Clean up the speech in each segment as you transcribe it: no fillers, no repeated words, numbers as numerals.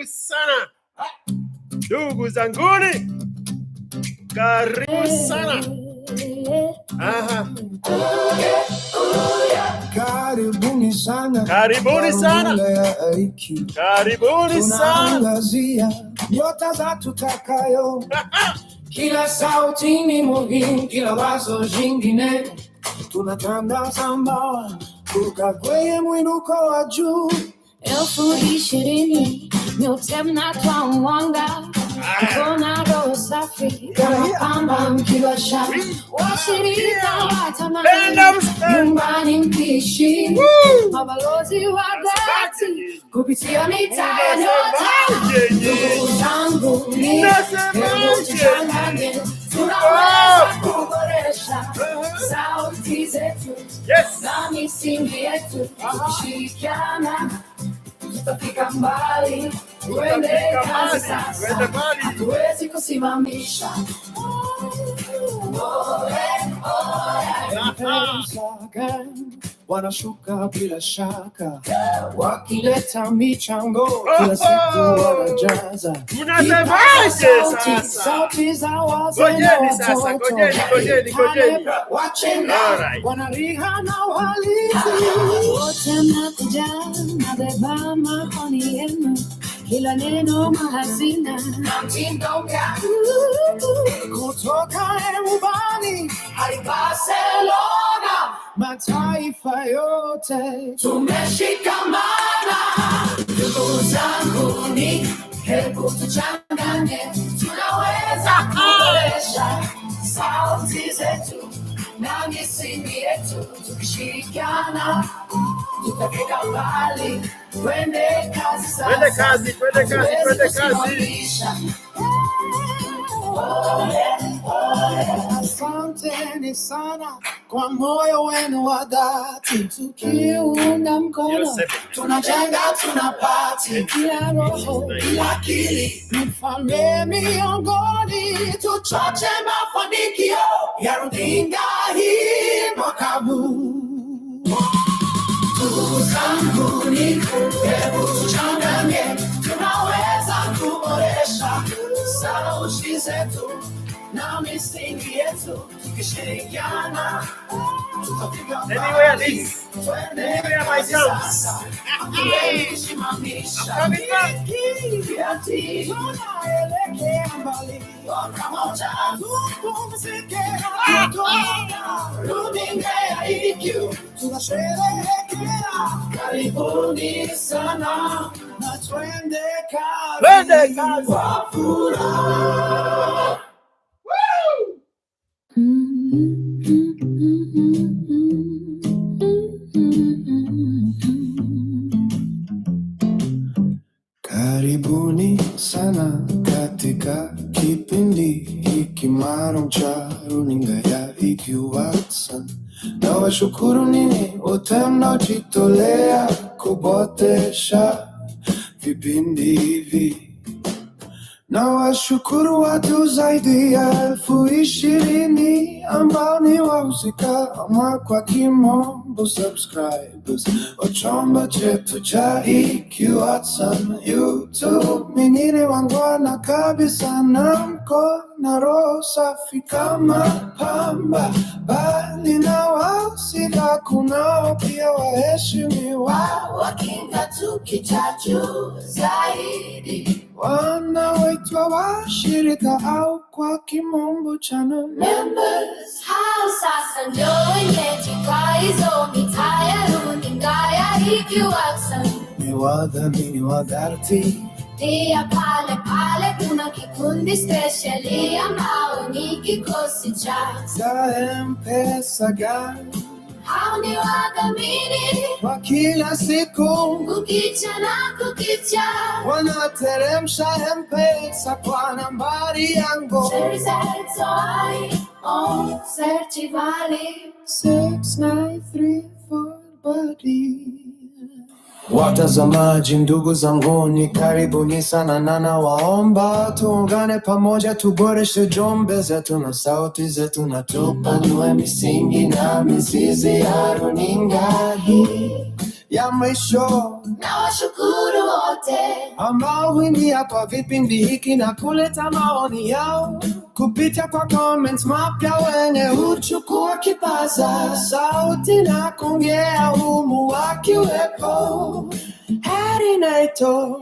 Karibu sana ndugu zanguni, karibu sana. Aha. Karibuni sana, karibuni sana, karibuni sana. Tunaangazia nyota za tutakayo. Kila sauti ni muhimu, kila wazo jingine. Tunatangaza mbawa kutoka kwenye mwinuko wa juu. 2020 nyota mnatoa mwanga, kuna roho safi kama pamba mkiwasha, washirika watamani nyumbani mkiishi, mabalozi wa dhati kupitia mitaa ya nyota. Ndugu zangu ni hebu tuchanganye, tunaweza kuboresha sauti zetu na misingi yetu, tukishirikiana tutafika mbali. Tuende kazi sasa, hatuwezi kusimamisha. Wanashuka bila shaka, wakileta michango kila siku wanajaza. Sauti za wazee na watoto, wachenda wanariha na walizi, wote mnakuja nabeba maoni yenu, kila neno mahazina na mtindo gani kutoka Erubani hadi Barcelona, mataifa yote tumeshikamana. Ndugu zangu ni hebu tuchanganye, tunaweza kuboresha sauti zetu na misingi yetu, tukishirikiana tutafika mbali. Twende kazi sasa, twende kazi, twende kazi, twende kazi. Asanteni sana kwa moyo wenu wa dhati, tukiunga mkono tunajenga, tunapati kila roho, kila akili, mfalme miongoni, tuchoche mafanikio ya runinga hii mwaka huu. Ndugu zangu ni hebu tuchanganye, tunaweza kuboresha sauti zetu na misingi yetu, tukishirikiana tutafika mbali. Twende kazi sasa, hatuwezi kusimamisha. Tunaelekea mbali pamoja, tupumzike runinga ya IQ, tunasherehekea. Karibuni sana na twende kazi kwa furaha. Karibuni sana katika kipindi hiki maalum cha runinga ya EQ Watson. Nawashukuru ninyi wote mnaojitolea kuboresha vipindi hivi. Nawashukuru watu zaidi ya 20,000 ambao ni wahusika ama kwa kimombo subscribers wa chombo chetu cha EQ Watson YouTube. Minini wangwana kabisa na mko na roho safi kama pamba, bali na wahusika kunao pia waheshimiwa, wakinga tukitaju zaidi, wanaoitwa washirika au kwa kimombo channel members. Hao sasa ndio wenyeji kwa hizo mitaa ya runinga ya EQ Watson, ni wadhamini wa dhati. Pia pale pale kuna kikundi speciali ambao ni kikosi cha M-Pesa gani. Hao ni wadhamini wa kila siku, kukicha na kukicha, wanateremsha M-Pesa kwa nambari yangu Certivali 6934 buddy. Watazamaji ndugu zanguni, karibuni sana na nawaomba tuungane pamoja, tuboreshe jumbe zetu na sauti zetu na tupanue misingi na mizizi ya runinga hii ya mwisho. Nawashukuru wote ambao huingia kwa vipindi hiki na kuleta maoni yao kupitia kwa comments mapya, wenye huchukua kipaza sauti na kuongea humu wakiwepo Harry Naito,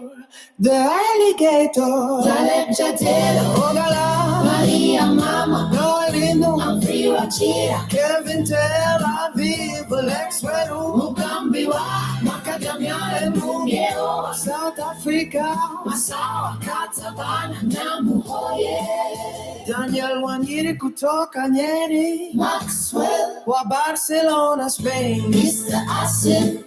the alligator, Caleb Chatelo, Ogala, Maria Mama, Noelino, Humphrey Wachira, Kevin Tel Aviv, Lex Weru, Mugambiwa, Makadamiale Mungeo, South Africa, Masawa Katabana na Muhoye, Daniel Wanyiri kutoka Nyeri, Maxwell wa Barcelona, Spain, Mr. Asim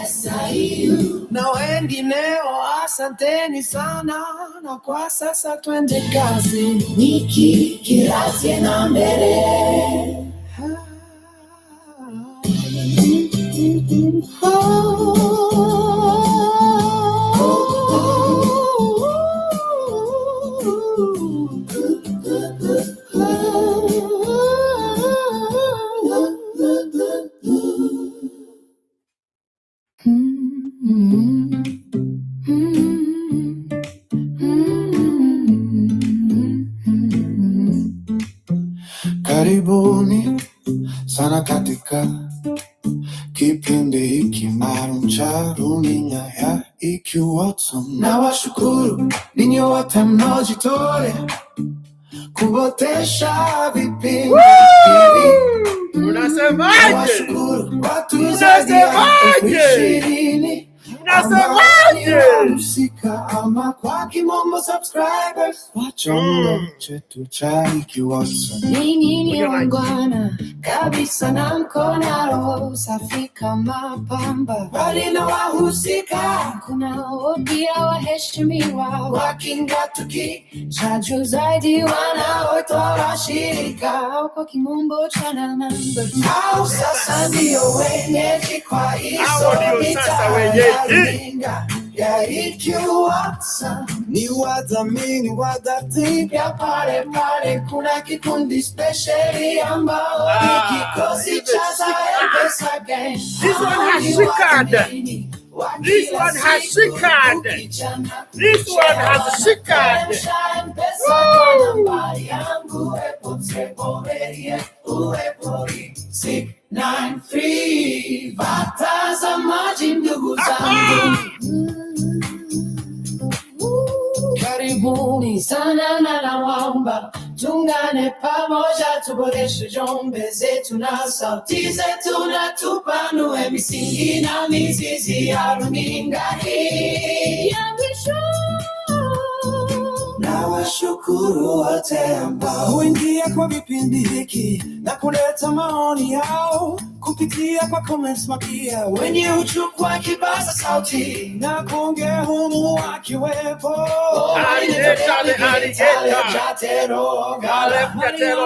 SIU na wengineo, asanteni sana, na kwa sasa twende kazi. Niki Kirazie na mbele Karibuni sana katika kipindi hiki maalum cha runinga ya EQ Watson. Na washukuru ninyi wote mnaojitolea kuboresha vipindi hivi. Unasemaje? Washukuru watu zaidi ya 20,000. Unasemaje? Msika ama kwa kimombo subscribers wa chombo chetu cha EQ Watson. Ninyi ni wangwana kabisa na mkona roho safi kama pamba, Bali na wahusika kunao pia waheshimiwa wakingatuki cha juu zaidi wanaotoa washirika au kwa kimombo channel members. au sasa ndio wenyeji kwa hizo Hao ndio sasa wenyeji. ya EQ Watson. Ni wadhamini wa dhati pia pale pale kuna kikundi speciali ambao ni kikosi cha Mpesa Gang. This one has shikad. This one has shikad. This one has shikad. Watazamaji ndugu zangu, karibuni Sana na nawaomba tungane pamoja tuboreshe jombe zetu na sauti zetu na tupanue misingi na mizizi ya runinga hii ya mwisho. na washukuru wote ambao huingia kwa vipindi hiki na kuleta maoni yao kupitia kwa comments mapia, wenye huchukua kipaza sauti na kuongea humu wakiwepo Alligator, Caleb Chatelo, Gola, Mario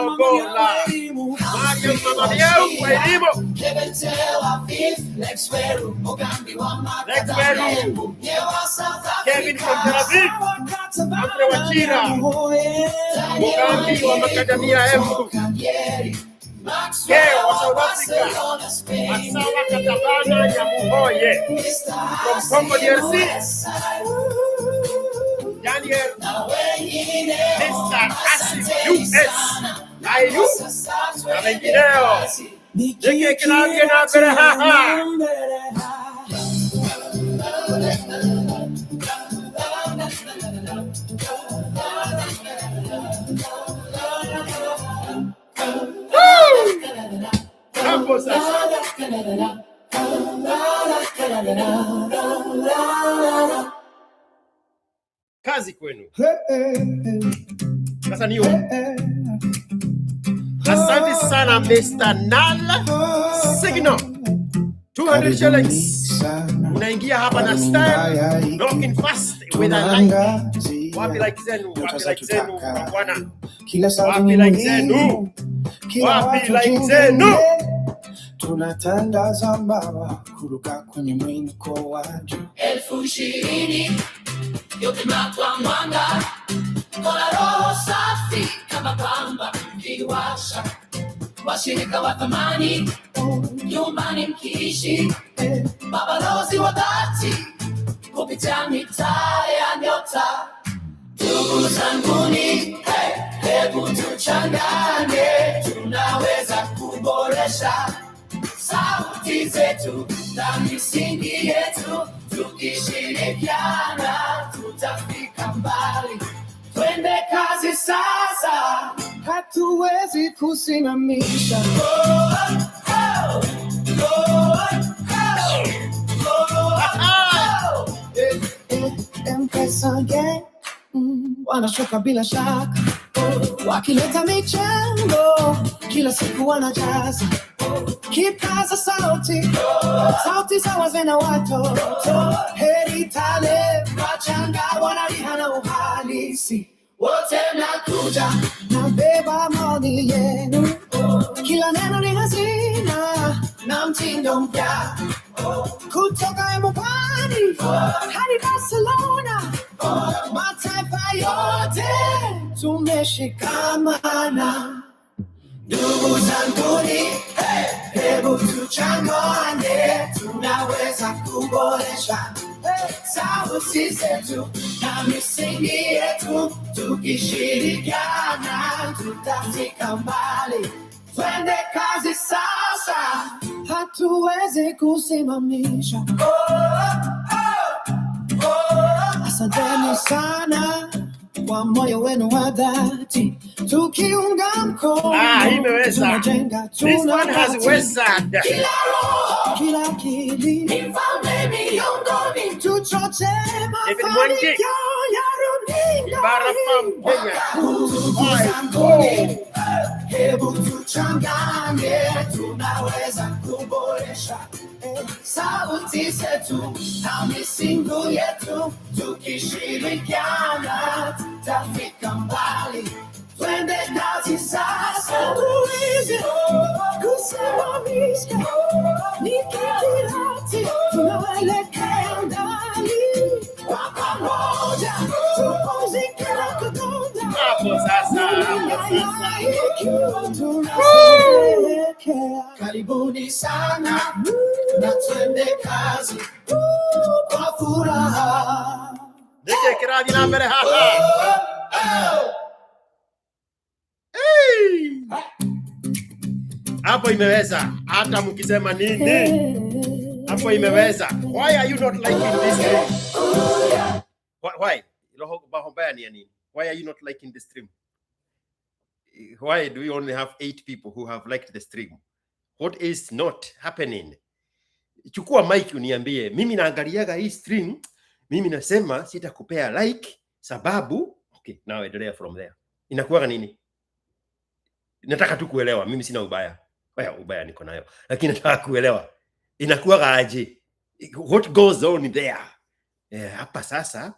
Mamamiau kwa elimu. Kevin Tel Aviv, Lex Weru, Mugambiwa, Weru. Kevin from Tel Aviv, Humphrey Wachira, Mugambi wa Makadamia Embu, Keo wa South Africa, Masawa Katabana ya Muhoye, from Congo DRC, Daniel, Mr. Asim US, IU, na wengineo. Niki Kirazie na mbele haha. Hapo sasa. Kazi kwenu. Sasa niyo. Asante sana Mr. Nala Signal. 200 shillings. Unaingia hapa na style. Knocking fast with a like. Wapi like zenu? Wapi like zenu? Bwana. Wapi like zenu? Wapi like zenu? Tunatangaza mbawa kuruka kwenye mwinuko wa juu. 20,000 yote mnatwa mwanga, kola roho safi kama pamba mkiwasha, washirika wa thamani nyumbani mkiishi, mabalozi wa dhati kupitia mitaa ya nyota. Ndugu zanguni, hebu tuchangane, tunaweza kuboresha sauti zetu na misingi yetu. Tukishirikiana tutafika mbali. Twende kazi sasa, hatuwezi kusimamisha. M-Pesa Gang wanashuka bila shaka, wakileta michango kila siku wanajaza, kipaza sauti, sauti za wazee na watoto, heri tale wachanga wanalihana uhalisi. Wote nakuja nabeba maoni yenu, kila neno ni hazina na mtindo mpya, kutoka Mbugani hadi Barcelona, mataifa yote tumeshikamana. Ndugu zanguni, hebu tuchangane, tunaweza kuboresha sauti zetu na misingi yetu. Tukishirikiana tutafika mbali. Twende kazi sasa, hatuwezi kusimamisha. Asanteni sana kwa moyo wenu wa dhati, tukiunga mkono tunajenga, tunaweza. Kila roho, kila akili, mfalme miongoni, tuchoche mafanikio ya runinga. Hebu tuchangane, tunaweza kuboresha sauti zetu na misingi yetu. Tukishirikiana tutafika mbali. Twende kazi sasa, tuweze kusimamisha mikakati, tunaelekea mbali. Kwa pamoja tupumzike na kudunda. Hapo sasa. Karibuni sana na twende kazi kwa furaha. Dike kiradi na mbele hapa. Hapo imeweza, hata mkisema nini, hapo imeweza. Why are you not liking this stream? Why? Why are you not liking the stream? Why do we only have 8 people who have liked the stream? What is not happening? Chukua mic uniambie. Mimi naangaliaga hii stream, mimi nasema sitakupea like sababu, okay, now endelea from there. Inakuwa nini? Nataka tu kuelewa, mimi sina ubaya. Ubaya niko nayo, lakini nataka kuelewa inakuwa aje, what goes on there. Hapa sasa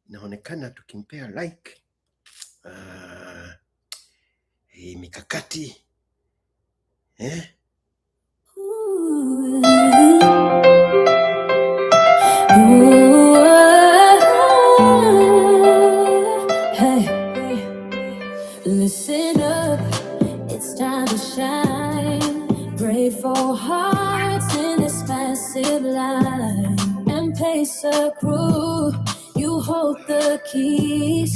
inaonekana tukimpea like mikakati Listen up, it's time to shine. Grateful hearts in this massive line. M-Pesa crew, you hold the keys,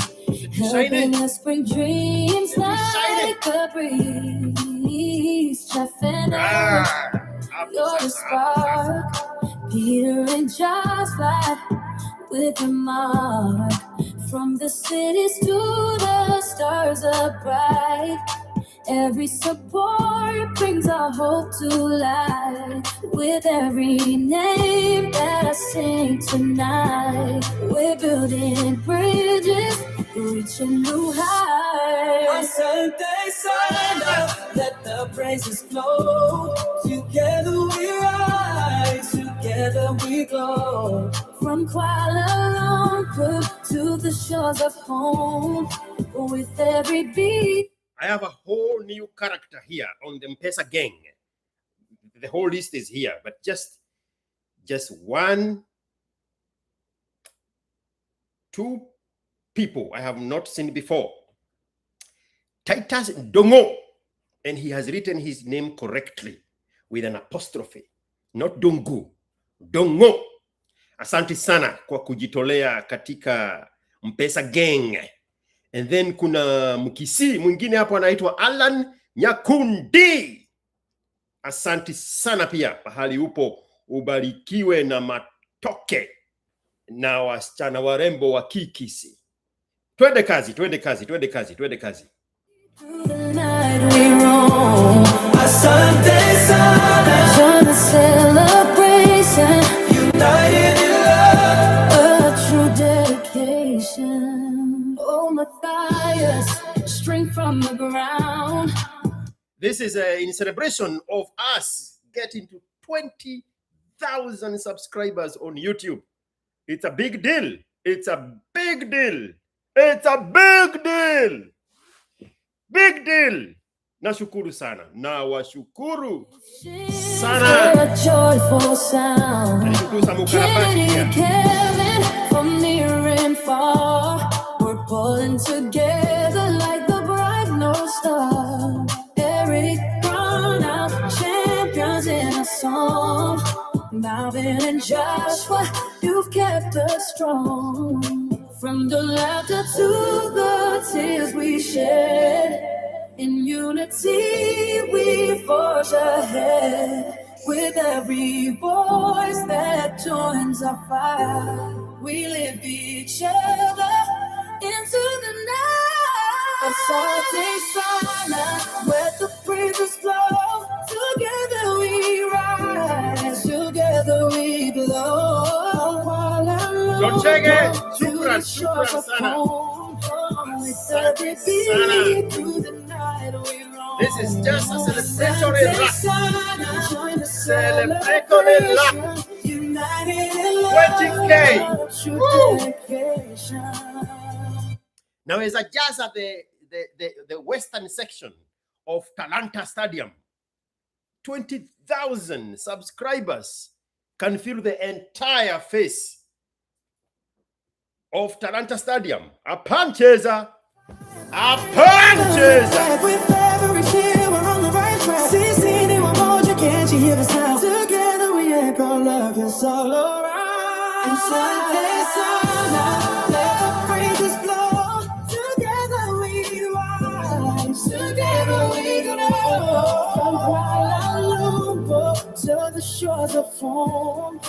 helping us bring dreams like a breeze. Jeff and I, you're the spark. Peter and Josh fight with a mark. From the cities to the stars are bright. Every support brings our hope to life. With every name that I sing tonight, we're building bridges, reaching new heights. Asante sana, let the praises flow. Together we rise, together we glow. From Kuala Lumpur to the shores of home, with every beat. I have a whole new character here on the M-Pesa Gang. The whole list is here, but just 2 people I have not seen before. Titus Dongo, and he has written his name correctly with an apostrophe, not Dongu, Dongo. Asante sana kwa kujitolea katika M-Pesa Gang. And then kuna mkisi mwingine hapo anaitwa Alan Nyakundi. Asante sana pia, pahali upo ubarikiwe na matoke na wasichana warembo wa Kikisi. Twende kazi. Asante sana. Join celebration. United in love. A true dedication. Oh, Matthias, strength from the ground. This is in celebration of us getting to 20,000 subscribers on YouTube. It's a big deal. Big deal. Nashukuru sana. Nawashukuru sana. A joyful sound. Nashukuru sana mkarabati pia. Kevin, from near and far, we're pulling together like the bright North Star. Eric Brown out, champions in a song. Marvin and Joshua, you've kept us strong. From the laughter to the tears we shed, in unity we forge ahead. With every voice that joins our fire, we lift each other into the night. Asante sana, let the breezes flow. Together we rise, together we glow. Don't check it. Shukran sana. This is just a celebratory rap. Celebratory rap. 20K. Woo. Now, as I just at the western section of Talanta Stadium, 20,000 subscribers can fill the entire face of Talanta Stadium. A puncheza. With every cheer, we're on the right track. Can't you hear the sound? Together we echo, love is all around. And Sunday sana, let the breezes blow. Together we rise, together we glow. From Kuala Lumpur to the shores of foam,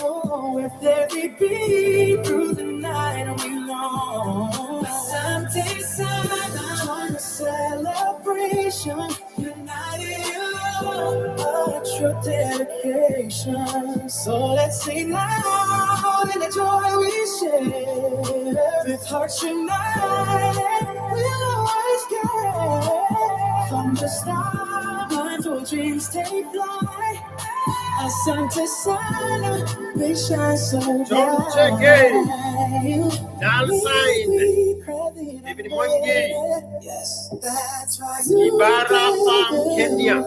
with every beat through the night we long. Asante sana, join the celebration. United in love, a true dedication. So let's sing loud in the joy we share. With hearts united, we'll always get. From the start, our dreams take flight. Asante sana, they shine so bright. Don't check it. Dalsine. David Mwangi. Yes, that's why Ibara from Kenya.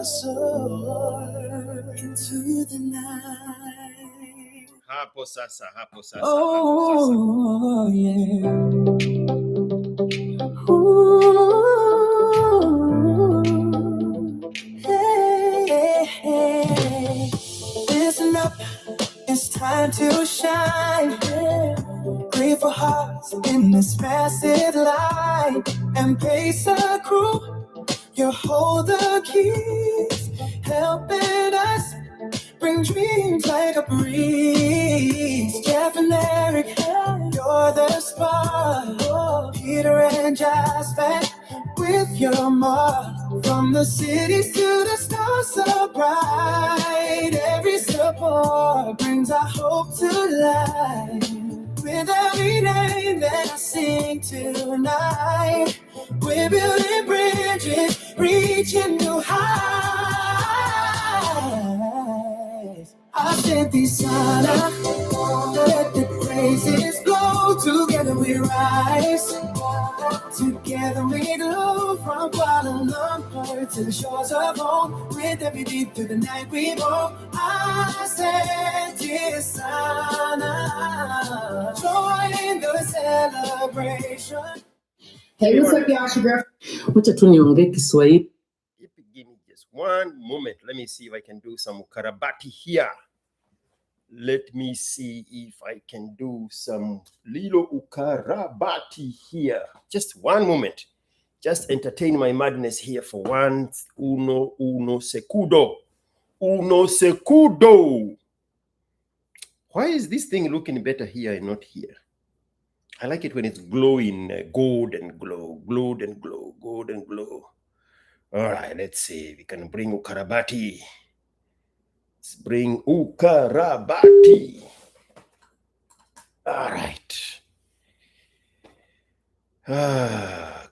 Into the night. Hapo sasa. Oh, yeah. Ooh. Hey. Listen up, it's time to shine. Grateful hearts in this massive light. M-Pesa crew, you hold the keys, helping us bring dreams like a breeze. Jeff and Eric, you're the spark. Peter and Jasper, with your mark. From the cities to the stars so bright. Every support brings our hope to life. With every name that I sing tonight, we're building bridges, reaching new heights. Asante sana, let the praises flow. Together we rise, together we glow. From Kuala Lumpur to the shores of home, with every beat through the night we roll. Asante sana, join the celebration. Hey, what's up, y'all? Wacha tu niongee Kiswahili. Give me just one moment. Let me see if I can do some karabati here. Let me see if I can do some Lilo Ukarabati here. Just one moment. Just entertain my madness here for once. Uno secundo. Uno secundo. Why is this thing looking better here and not here? I like it when it's glowing, gold and glow, gold and glow, gold and glow. All right, let's see. We can bring Ukarabati. Let's bring Ukarabati. All right.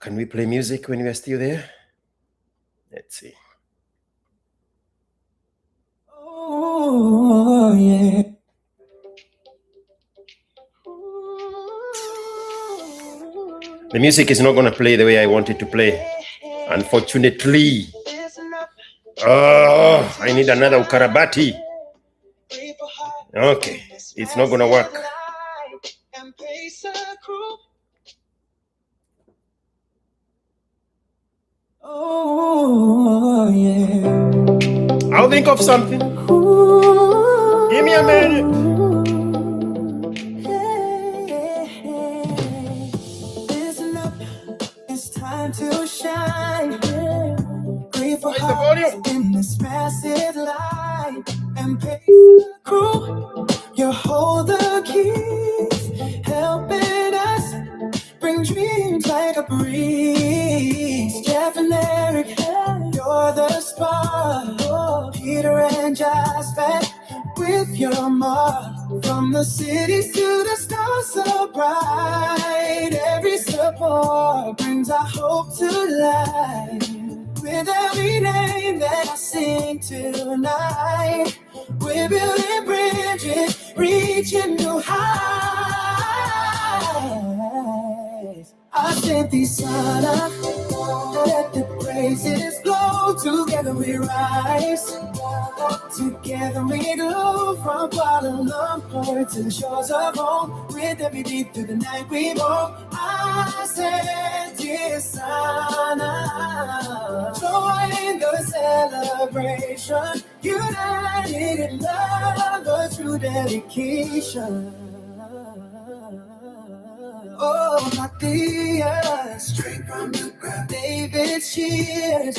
Can we play music when we are still there? Let's see. Oh, yeah. The music is not going to play the way I want it to play, unfortunately. Oh, I need another Ukarabati. Okay, it's not going to work. Oh, yeah. I'll think of something. Give me a minute. Listen up, it's time to shine. Grateful Raise the hearts volume. in this massive light. And pace the crew, you hold the keys, helping us bring dreams like a breeze. Jeff and Eric, you're the spark. Peter and Jasper, with your mark. From the cities to the stars so bright. Every support brings our hope to life. With every name that I sing tonight, we're building bridges, reaching new heights. I sent the sun up, let the praises flow. Together we rise, together we glow. From Kuala Lumpur to the shores of home, with every beat through the night we roam. I sent the sun up, join the celebration, united in love, a true dedication. Oh, Matthias, straight from the ground. David cheers,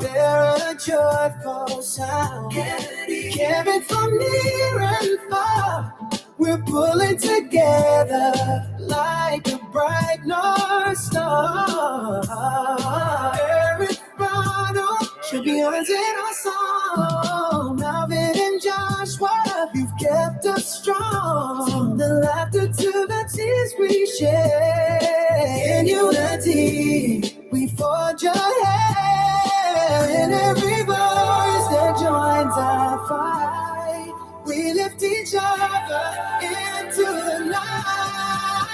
they're a joyful sound. Kevin from near and far, we're pulling together like a bright North Star. Eric Ronald, should be on in our song. Melvin and Joshua, you've kept us strong. From the laughter to the tears we share. In unity, we forge ahead. In every voice that joins our fight, we lift each other into the light.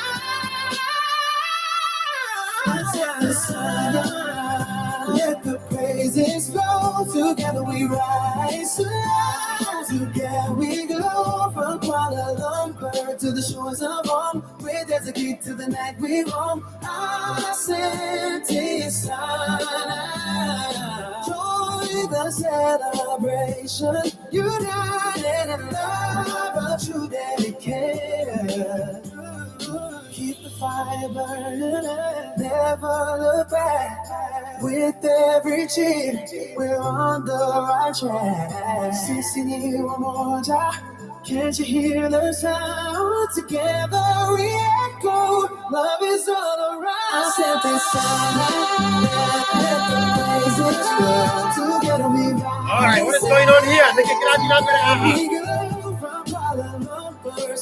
Let the sun up, let the praises flow. Together we rise, together we glow. From Kuala Lumpur to the shores of home, we're dedicated to the night we roam. I sent his sun. Join the celebration, united in love, a true dedication. Keep the fire burning, never look back. With every cheer, we're on the right track. Sissy, one more time. Can't you hear the sound? Together we echo. Love is all around. I said this song. Let the praises flow. Together we rise. All right, what is going on here?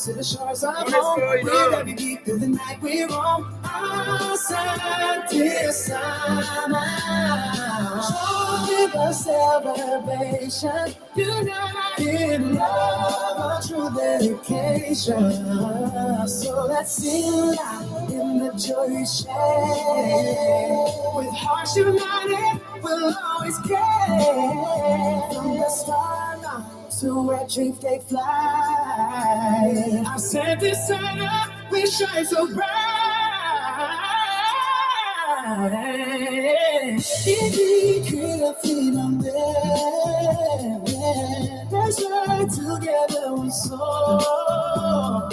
To the shores of What is home, going with on? every beat through the night we roam. Outside this summer, join the celebration, united in love, a true dedication. So let's sing loud in the joy we share. With hearts united, we'll always care. From the start to where dreams they fly. I said this sun up, we shine so bright. Easy, clear freedom there. That's right, together we soar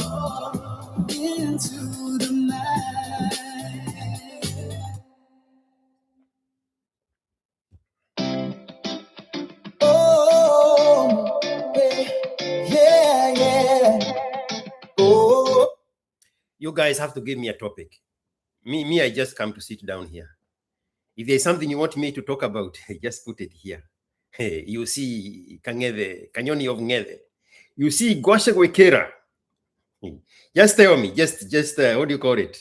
into the night. Oh, yeah. Oh. You guys have to give me a topic. Me, I just come to sit down here. If there's something you want me to talk about, just put it here. Hey, you see Kanyoni of Ngede. You see Gwashe Wekera. Just tell me, just what do you call it?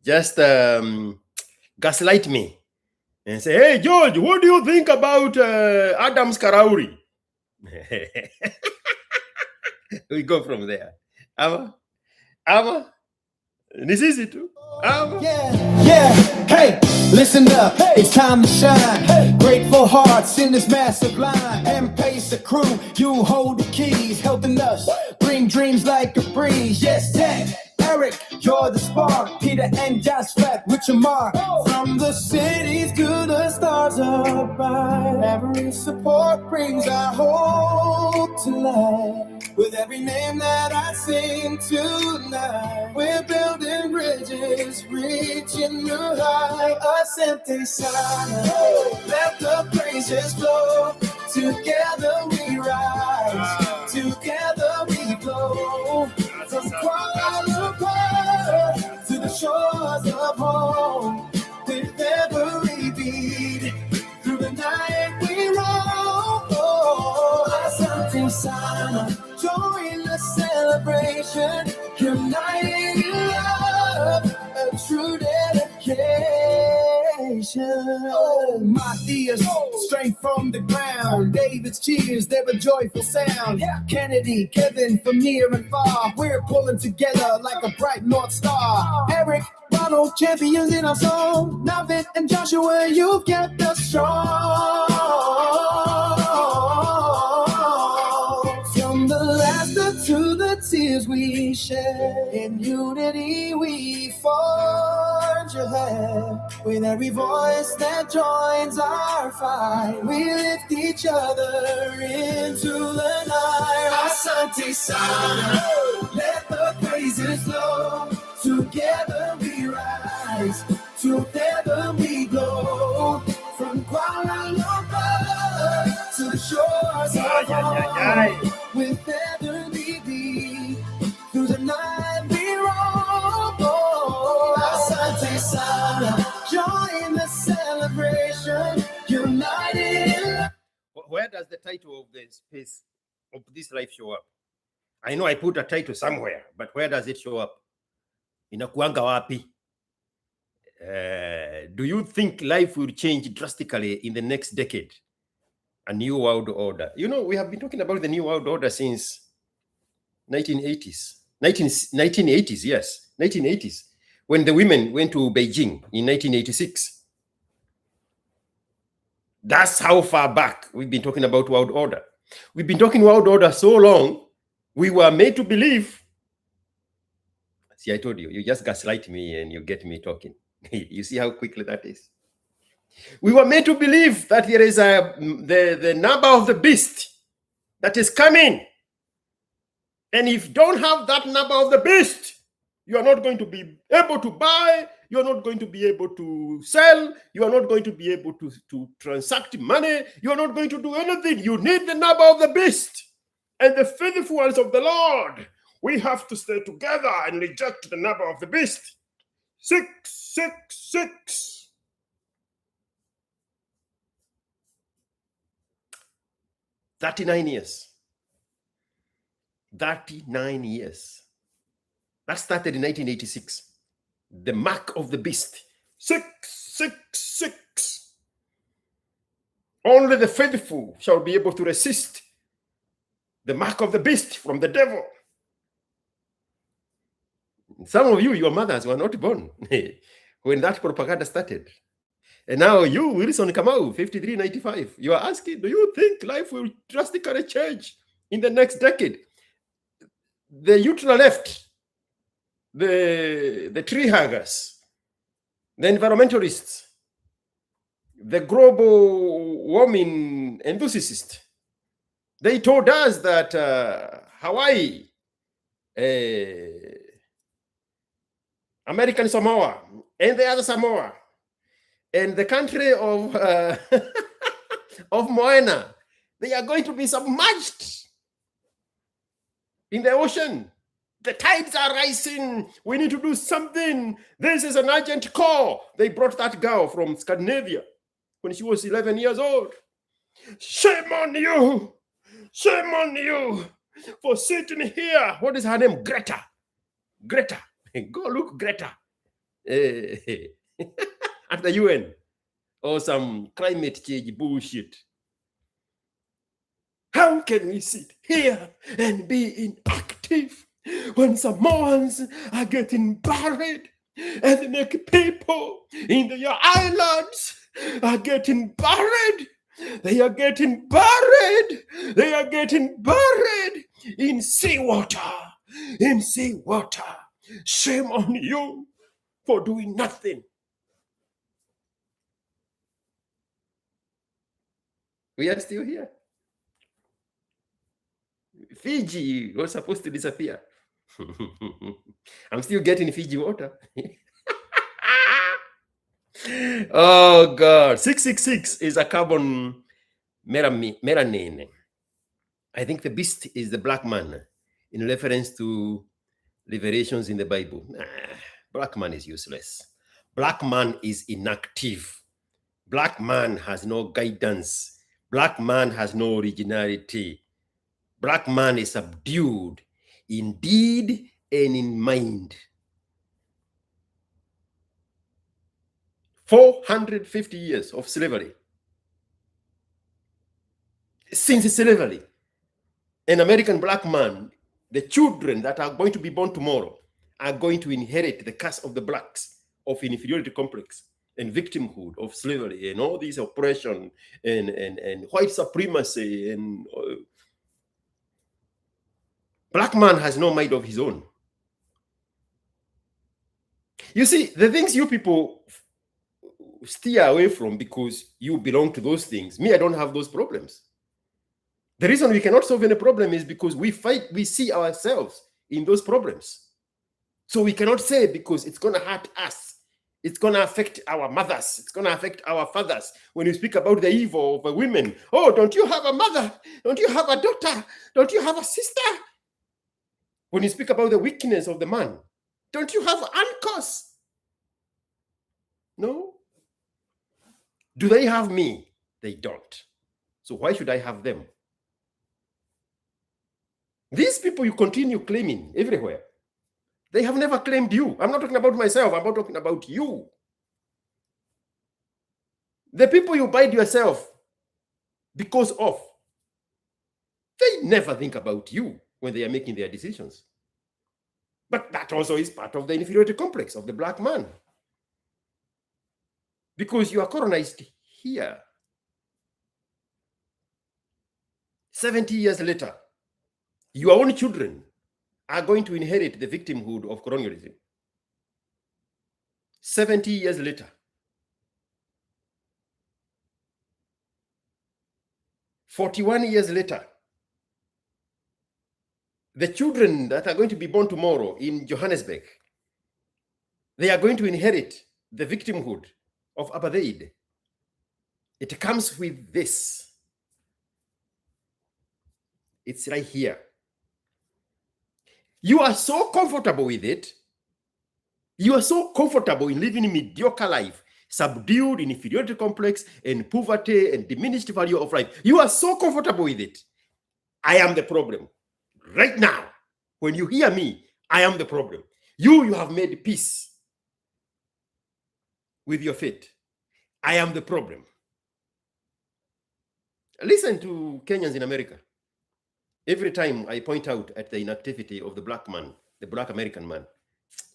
Just gaslight me and say, hey, George, what do you think about Adams Karauri? We go from there. Ama, this is it too. Yeah, hey, listen up, it's time to shine. Hey. Grateful hearts in this massive line. M-Pace crew, you hold the keys, helping us bring dreams like a breeze. Yes, Tech, Eric, you're the spark. Peter and Josh Flat with your mark. From the cities to the stars above, every support brings our hope to life. With every name that I sing tonight, we're building bridges, reaching new heights. Ascente Sana, let the praises flow. Together we rise, together we glow. From Kuala Lumpur to the shores of home, with every beat, through the night we roll. Ascente Sana, join the celebration, united in love, a true dedication. Oh, my dears, straight from the ground. David's cheers, they're a joyful sound. Kennedy, Kevin, from near and far, we're pulling together like a bright North Star. Eric, Ronald, champions in our song. Navid and Joshua, you've kept us strong. From the laughter to the tears we share, in unity we forge ahead. With every voice that joins our fight, we lift each other into the night. Asante Sana, let the praises flow. Together we rise, together we glow. From Kuala Lumpur to the shores of home, with every beat, through the night we roll. Asante Sana, join the celebration, united in love. Where does the title of the space of this life show up? I know I put a title somewhere, but where does it show up? Inakuanga wapi? Do you think life will change drastically in the next decade? A new world order. You know, we have been talking about the new world order since 1980s. 1980s, yes. 1980s. When the women went to Beijing in 1986. That's how far back we've been talking about world order. We've been talking world order so long, we were made to believe. See, I told you, you just gaslight me and you get me talking. You see how quickly that is? We were made to believe that there is the number of the beast that is coming. And if you don't have that number of the beast, you are not going to be able to buy, you are not going to be able to sell, you are not going to be able to transact money, you are not going to do anything. You need the number of the beast. And the faithful ones of the Lord, we have to stay together and reject the number of the beast. 666. "39 years. 39 years. That started in 1986. The mark of the beast. 666. Only the faithful shall be able to resist the mark of the beast from the devil. Some of you, your mothers were not born when that propaganda started. And now you, Wilson Kamau, 5395, you are asking, do you think life will drastically change in the next decade? The ultra left, the tree huggers, the environmentalists, the global warming enthusiasts. They told us that Hawaii, American Samoa, and the other Samoa, and the country of of Moana, they are going to be submerged in the ocean. The tides are rising. We need to do something. This is an urgent call. They brought that girl from Scandinavia when she was 11 years old. Shame on you. Shame on you for sitting here. What is her name? Greta. Greta. Go look Greta at the UN or some climate change bullshit. How can we sit here and be inactive when Samoans are getting buried? Ethnic people in their islands are getting buried. They are getting buried. They are getting buried in seawater. In seawater. Shame on you for doing nothing. We are still here. Fiji was supposed to disappear. I'm still getting Fiji water. Oh God, 666 is a carbon melanin. I think the beast is the black man in reference to liberations in the Bible. Black man is useless. Black man is inactive. Black man has no guidance. Black man has no originality. Black man is subdued in deed and in mind. 450 years of slavery. Since slavery, an American black man, the children that are going to be born tomorrow are going to inherit the curse of the blacks, of inferiority complex and victimhood of slavery and all these oppression and white supremacy. And black man has no mind of his own. You see, the things you people steer away from because you belong to those things. Me, I don't have those problems. The reason we cannot solve any problem is because we see ourselves in those problems. So we cannot say because it's going to hurt us. It's going to affect our mothers. It's going to affect our fathers. When you speak about the evil of women, oh, don't you have a mother? Don't you have a daughter? Don't you have a sister? When you speak about the weakness of the man, don't you have uncles? No. Do they have me? They don't. So why should I have them? These people you continue claiming everywhere, they have never claimed you. I'm not talking about myself. I'm not talking about you. The people you bite yourself because of, they never think about you when they are making their decisions. But that also is part of the inferiority complex of the black man. Because you are colonized here. 70 years later, your own children are going to inherit the victimhood of colonialism. 70 years later. 41 years later, the children that are going to be born tomorrow in Johannesburg, they are going to inherit the victimhood of apartheid. It comes with this. It's right here. You are so comfortable with it. You are so comfortable in living a mediocre life, subdued in inferiority complex and poverty and diminished value of life. You are so comfortable with it. I am the problem. Right now, when you hear me, I am the problem. You have made peace with your fate. I am the problem. Listen to Kenyans in America. Every time I point out at the inactivity of the black man, the black American man,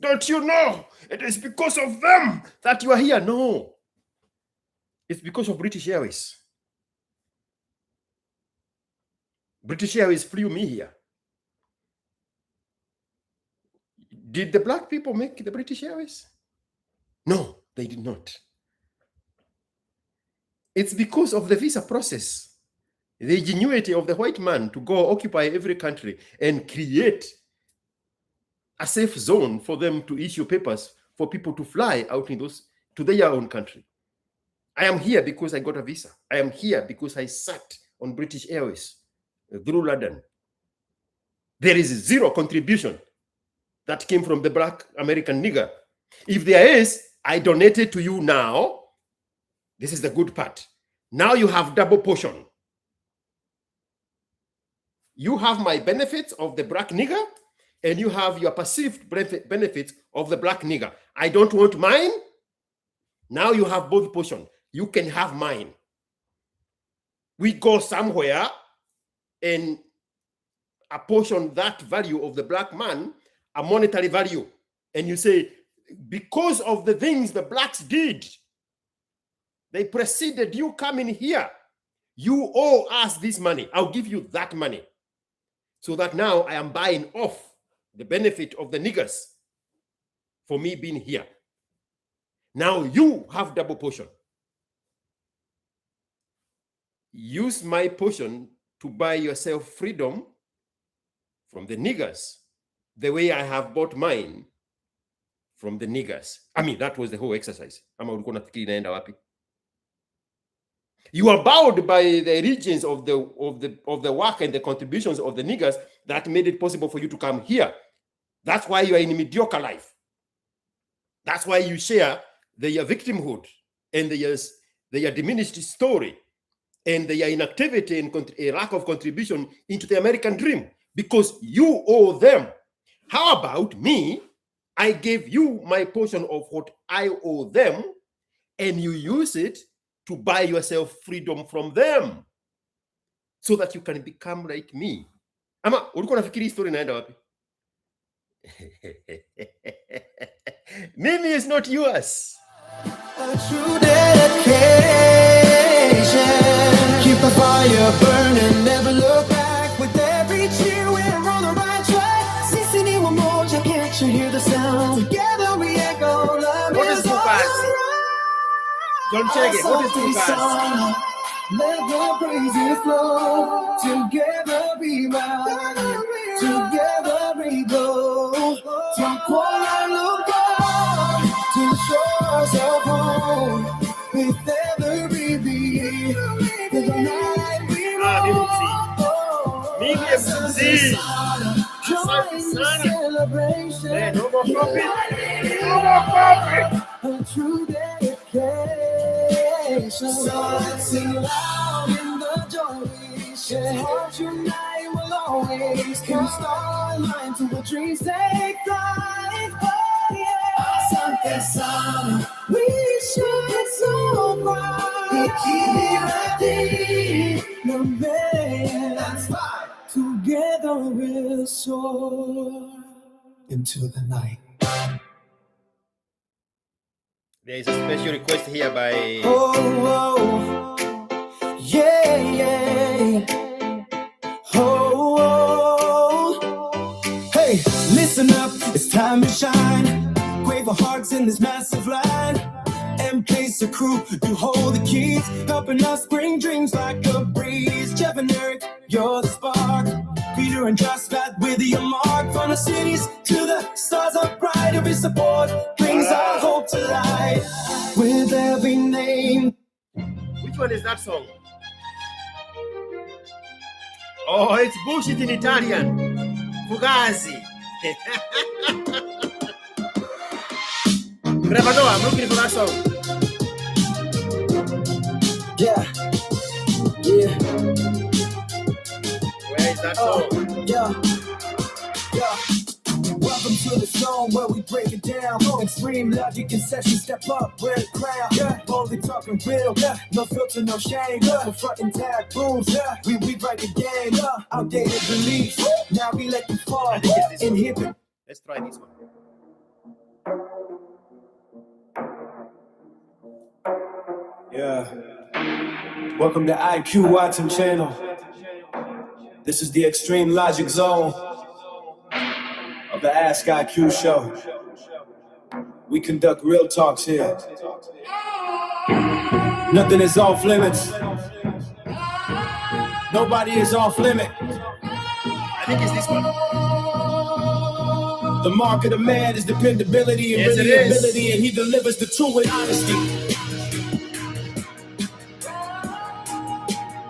don't you know it is because of them that you are here? No. It's because of British Airways. British Airways flew me here. Did the black people make the British Airways? No, they did not. It's because of the visa process, the ingenuity of the white man to go occupy every country and create a safe zone for them to issue papers for people to fly out in those to their own country. I am here because I got a visa. I am here because I sat on British Airways through London. There is zero contribution that came from the black American nigger. If there is, I donated to you now. This is the good part. Now you have double portion. You have my benefits of the black nigger, and you have your perceived benefits of the black nigger. I don't want mine. Now you have both portion. You can have mine. We go somewhere and apportion that value of the black man, a monetary value. And you say, because of the things the blacks did, they preceded you coming here. You owe us this money. I'll give you that money. So that now I am buying off the benefit of the niggers for me being here. Now you have double portion. Use my portion to buy yourself freedom from the niggers, the way I have bought mine from the niggers. I mean, that was the whole exercise. You are bowed by the regions of the work and the contributions of the niggers that made it possible for you to come here. That's why you are in a mediocre life. That's why you share their victimhood and their diminished story and their inactivity and a lack of contribution into the American dream, because you owe them. How about me? I gave you my portion of what I owe them, and you use it to buy yourself freedom from them so that you can become like me. Ama, ulikuwa nafikiri story naenda wapi? Mimi is not yours. A true dedication. Keep the fire burning, never look back. With every cheer, we're on the right track. Sisi ni wamoja, can't you hear the sound? Together we echo, love What is is too all fast? around. Don't check it. What is too fast? Let the praises flow. Together we rise. Together we go. From Kuala Lumpur to the shores of home. With every beat, the night we roll. Joy celebration. Hey, no more coffee. No more coffee. A true dedication. So let's sing loud in the joy we share. Heart unite will always keep star line to a dream take flight. Oh yeah, Asante Sana. We shine so bright. No man. That's fine. Together we'll soar into the night. There is a special request here by Oh, yeah, yeah. Oh, hey, listen up, it's time to shine. Quaver hearts in this massive line. And place the crew, you hold the keys, helping us bring dreams like a breeze. Jeff and Eric, you're the spark. Peter and Josh got with your mark. From the cities to the stars are bright. Every support brings our hope to light. With every name. Which one is that song? Oh, it's bullshit in Italian. Fugazi. Gravador, I'm looking for that song. Yeah. Yeah. Where is that song? Yeah. Welcome to the zone where we break it down. Extreme logic and session, step up, wear the crown. Yeah, boldly talking real. Yeah, no filter, no shame. Yeah, no fucking taboos. Yeah, we write the game. Yeah, outdated beliefs. Now we let them fall. Inhibit. Let's try this one. Yeah. Welcome to IQ Watson channel. This is the Extreme Logic Zone of the Ask IQ show. We conduct real talks here. Nothing is off limits. Nobody is off limit. I think it's this one. The mark of the man is dependability and Yes, it is. reliability, and he delivers the truth with honesty.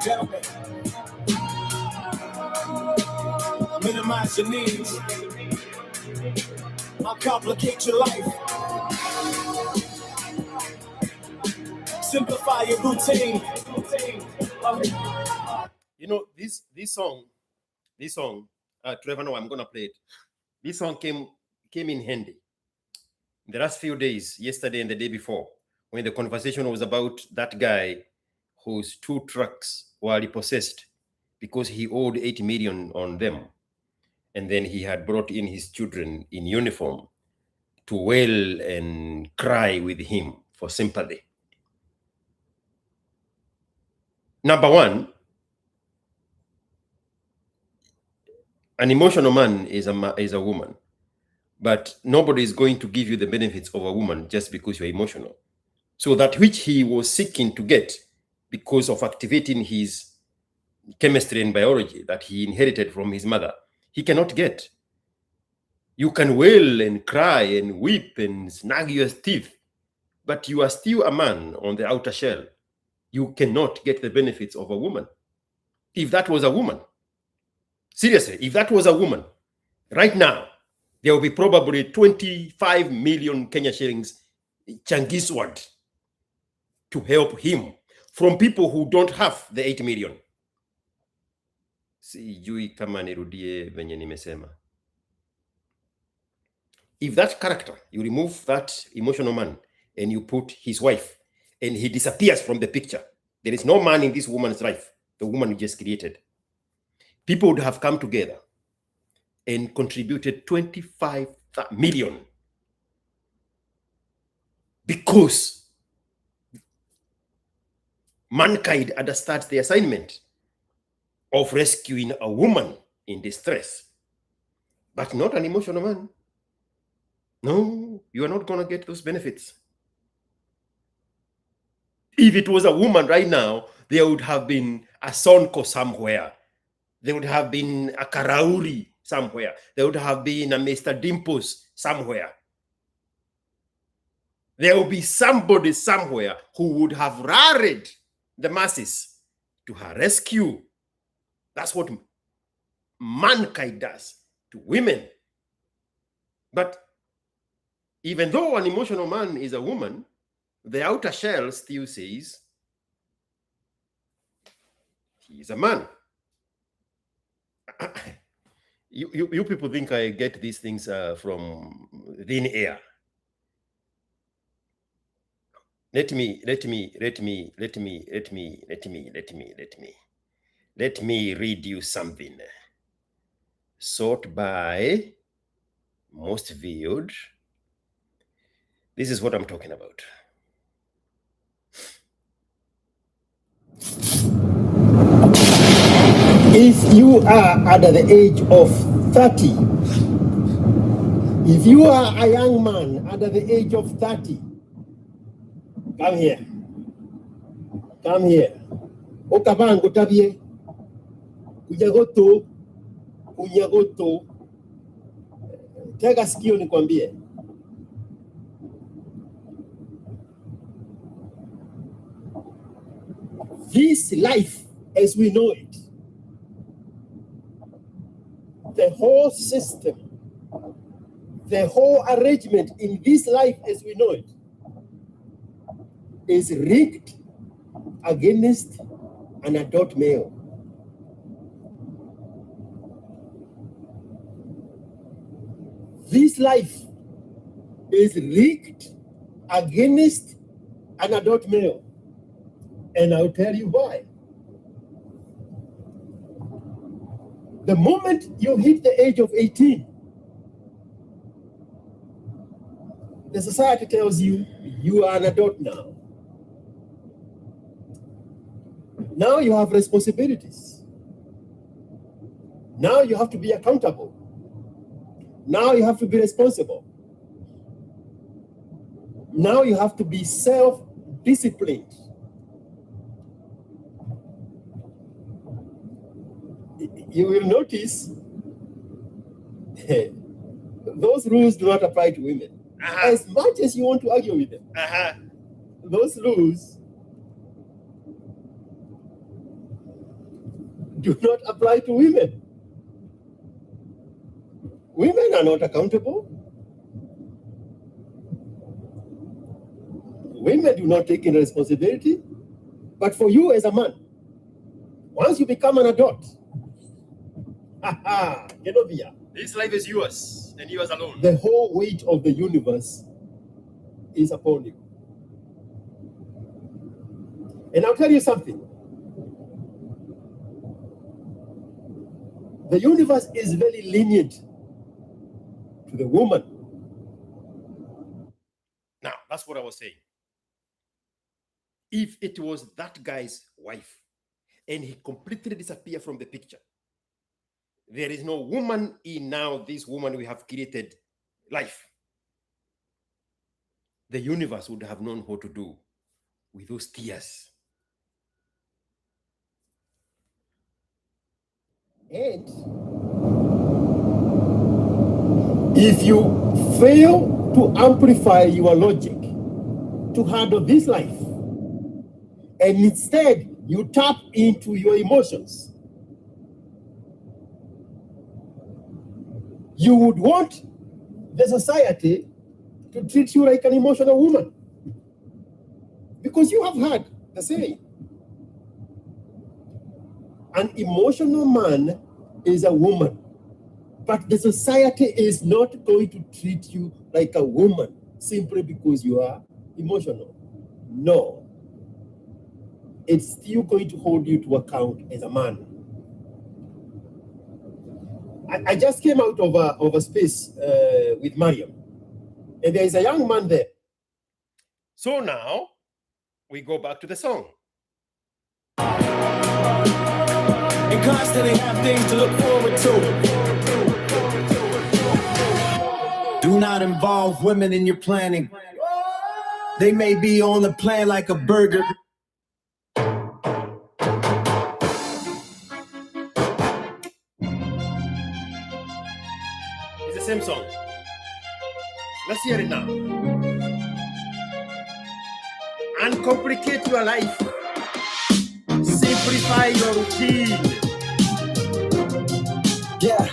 Gentlemen, minimize your needs. Uncomplicate your life. Simplify your routine. You know, this song, Trevor, no, I'm gonna play it. This song came in handy in the last few days, yesterday and the day before, when the conversation was about that guy whose 2 trucks were repossessed because he owed 8 million on them. And then he had brought in his children in uniform to wail and cry with him for sympathy. Number one, an emotional man is a woman, but nobody is going to give you the benefits of a woman just because you're emotional. So that which he was seeking to get because of activating his chemistry and biology that he inherited from his mother, he cannot get. You can wail and cry and weep and snag your teeth, but you are still a man on the outer shell. You cannot get the benefits of a woman. If that was a woman, seriously, if that was a woman, right now, there will be probably 25 million Kenya shillings changisward to help him from people who don't have the 8 million. Sijui kama nirudie venye nimesema. If that character, you remove that emotional man and you put his wife and he disappears from the picture, there is no man in this woman's life, the woman you just created. People would have come together and contributed 25 million because mankind understands the assignment of rescuing a woman in distress, but not an emotional man. No, you are not going to get those benefits. If it was a woman right now, there would have been a Sonko somewhere. There would have been a Karauri somewhere. There would have been a Mr. Dimples somewhere. There will be somebody somewhere who would have rallied the masses to her rescue. That's what mankind does to women. But even though an emotional man is a woman, the outer shell still says he is a man. You people think I get these things from thin air. Let me read you something. Sort by most viewed. This is what I'm talking about. If you are under the age of 30, if you are a young man under the age of 30, come here. Come here. Okabango tabie. Kunyagoto. Tega sikio nikwambie. This life as we know it, the whole system, the whole arrangement in this life as we know it is rigged against an adult male. This life is rigged against an adult male. And I'll tell you why. The moment you hit the age of 18, the society tells you, you are an adult now. Now you have responsibilities. Now you have to be accountable. Now you have to be responsible. Now you have to be self-disciplined. you will notice those rules do not apply to women. As much as you want to argue with them, those rules do not apply to women. Women are not accountable. Women do not take any responsibility. But for you as a man, once you become an adult, get over here. This life is yours and yours alone. The whole weight of the universe is upon you. And I'll tell you something. The universe is very lenient to the woman. Now, that's what I was saying. If it was that guy's wife and he completely disappeared from the picture, there is no woman in now this woman we have created life. The universe would have known what to do with those tears. And if you fail to amplify your logic to handle this life, and instead you tap into your emotions, you would want the society to treat you like an emotional woman. Because you have heard the saying, an emotional man is a woman, but the society is not going to treat you like a woman simply because you are emotional. No. It's still going to hold you to account as a man. I just came out of a space with Mariam, and there is a young man there. So now we go back to the song. And constantly have things to look forward to. Do not involve women in your planning. They may be on the plan like a burger. It's the same song. Let's hear it now. Uncomplicate your life. Simplify your routine. Yeah.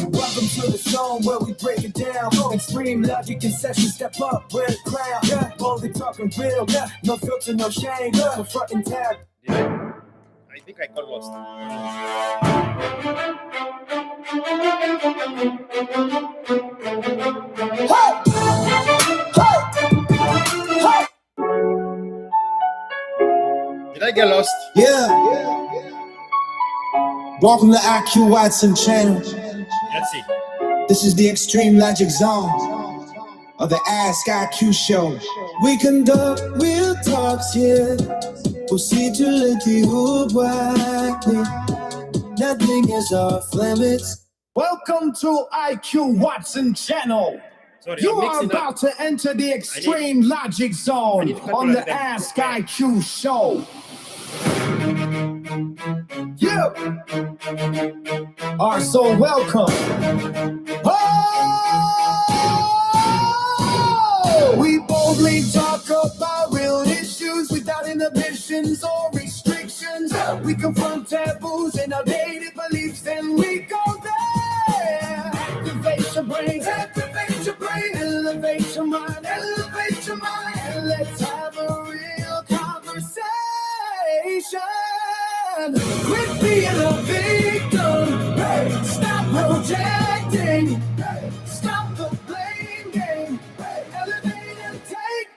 Welcome to the zone where we break it down. Extreme logic and session, step up, wear the crown. Yeah, boldly talking real. Yeah, no filter, no shame. No front and tab. I think I got lost. Did I get lost? Yeah. Welcome to IQ Watson channel. Let's see. This is the Extreme Logic Zone of the Ask IQ show. We conduct real talks here. Procedurality nothing is off limits. Welcome to IQ Watson channel. Sorry, You are about to enter the Extreme Logic Zone on the Ask IQ show. You are so welcome. Oh! We boldly talk about real issues without inhibitions or restrictions. We confront taboos and outdated beliefs, and we go there. Activate your brain, elevate your mind, and let's have a real conversation. Quit being a victim. Hey, stop projecting. Hey, stop the blame game. Hey, elevate and take.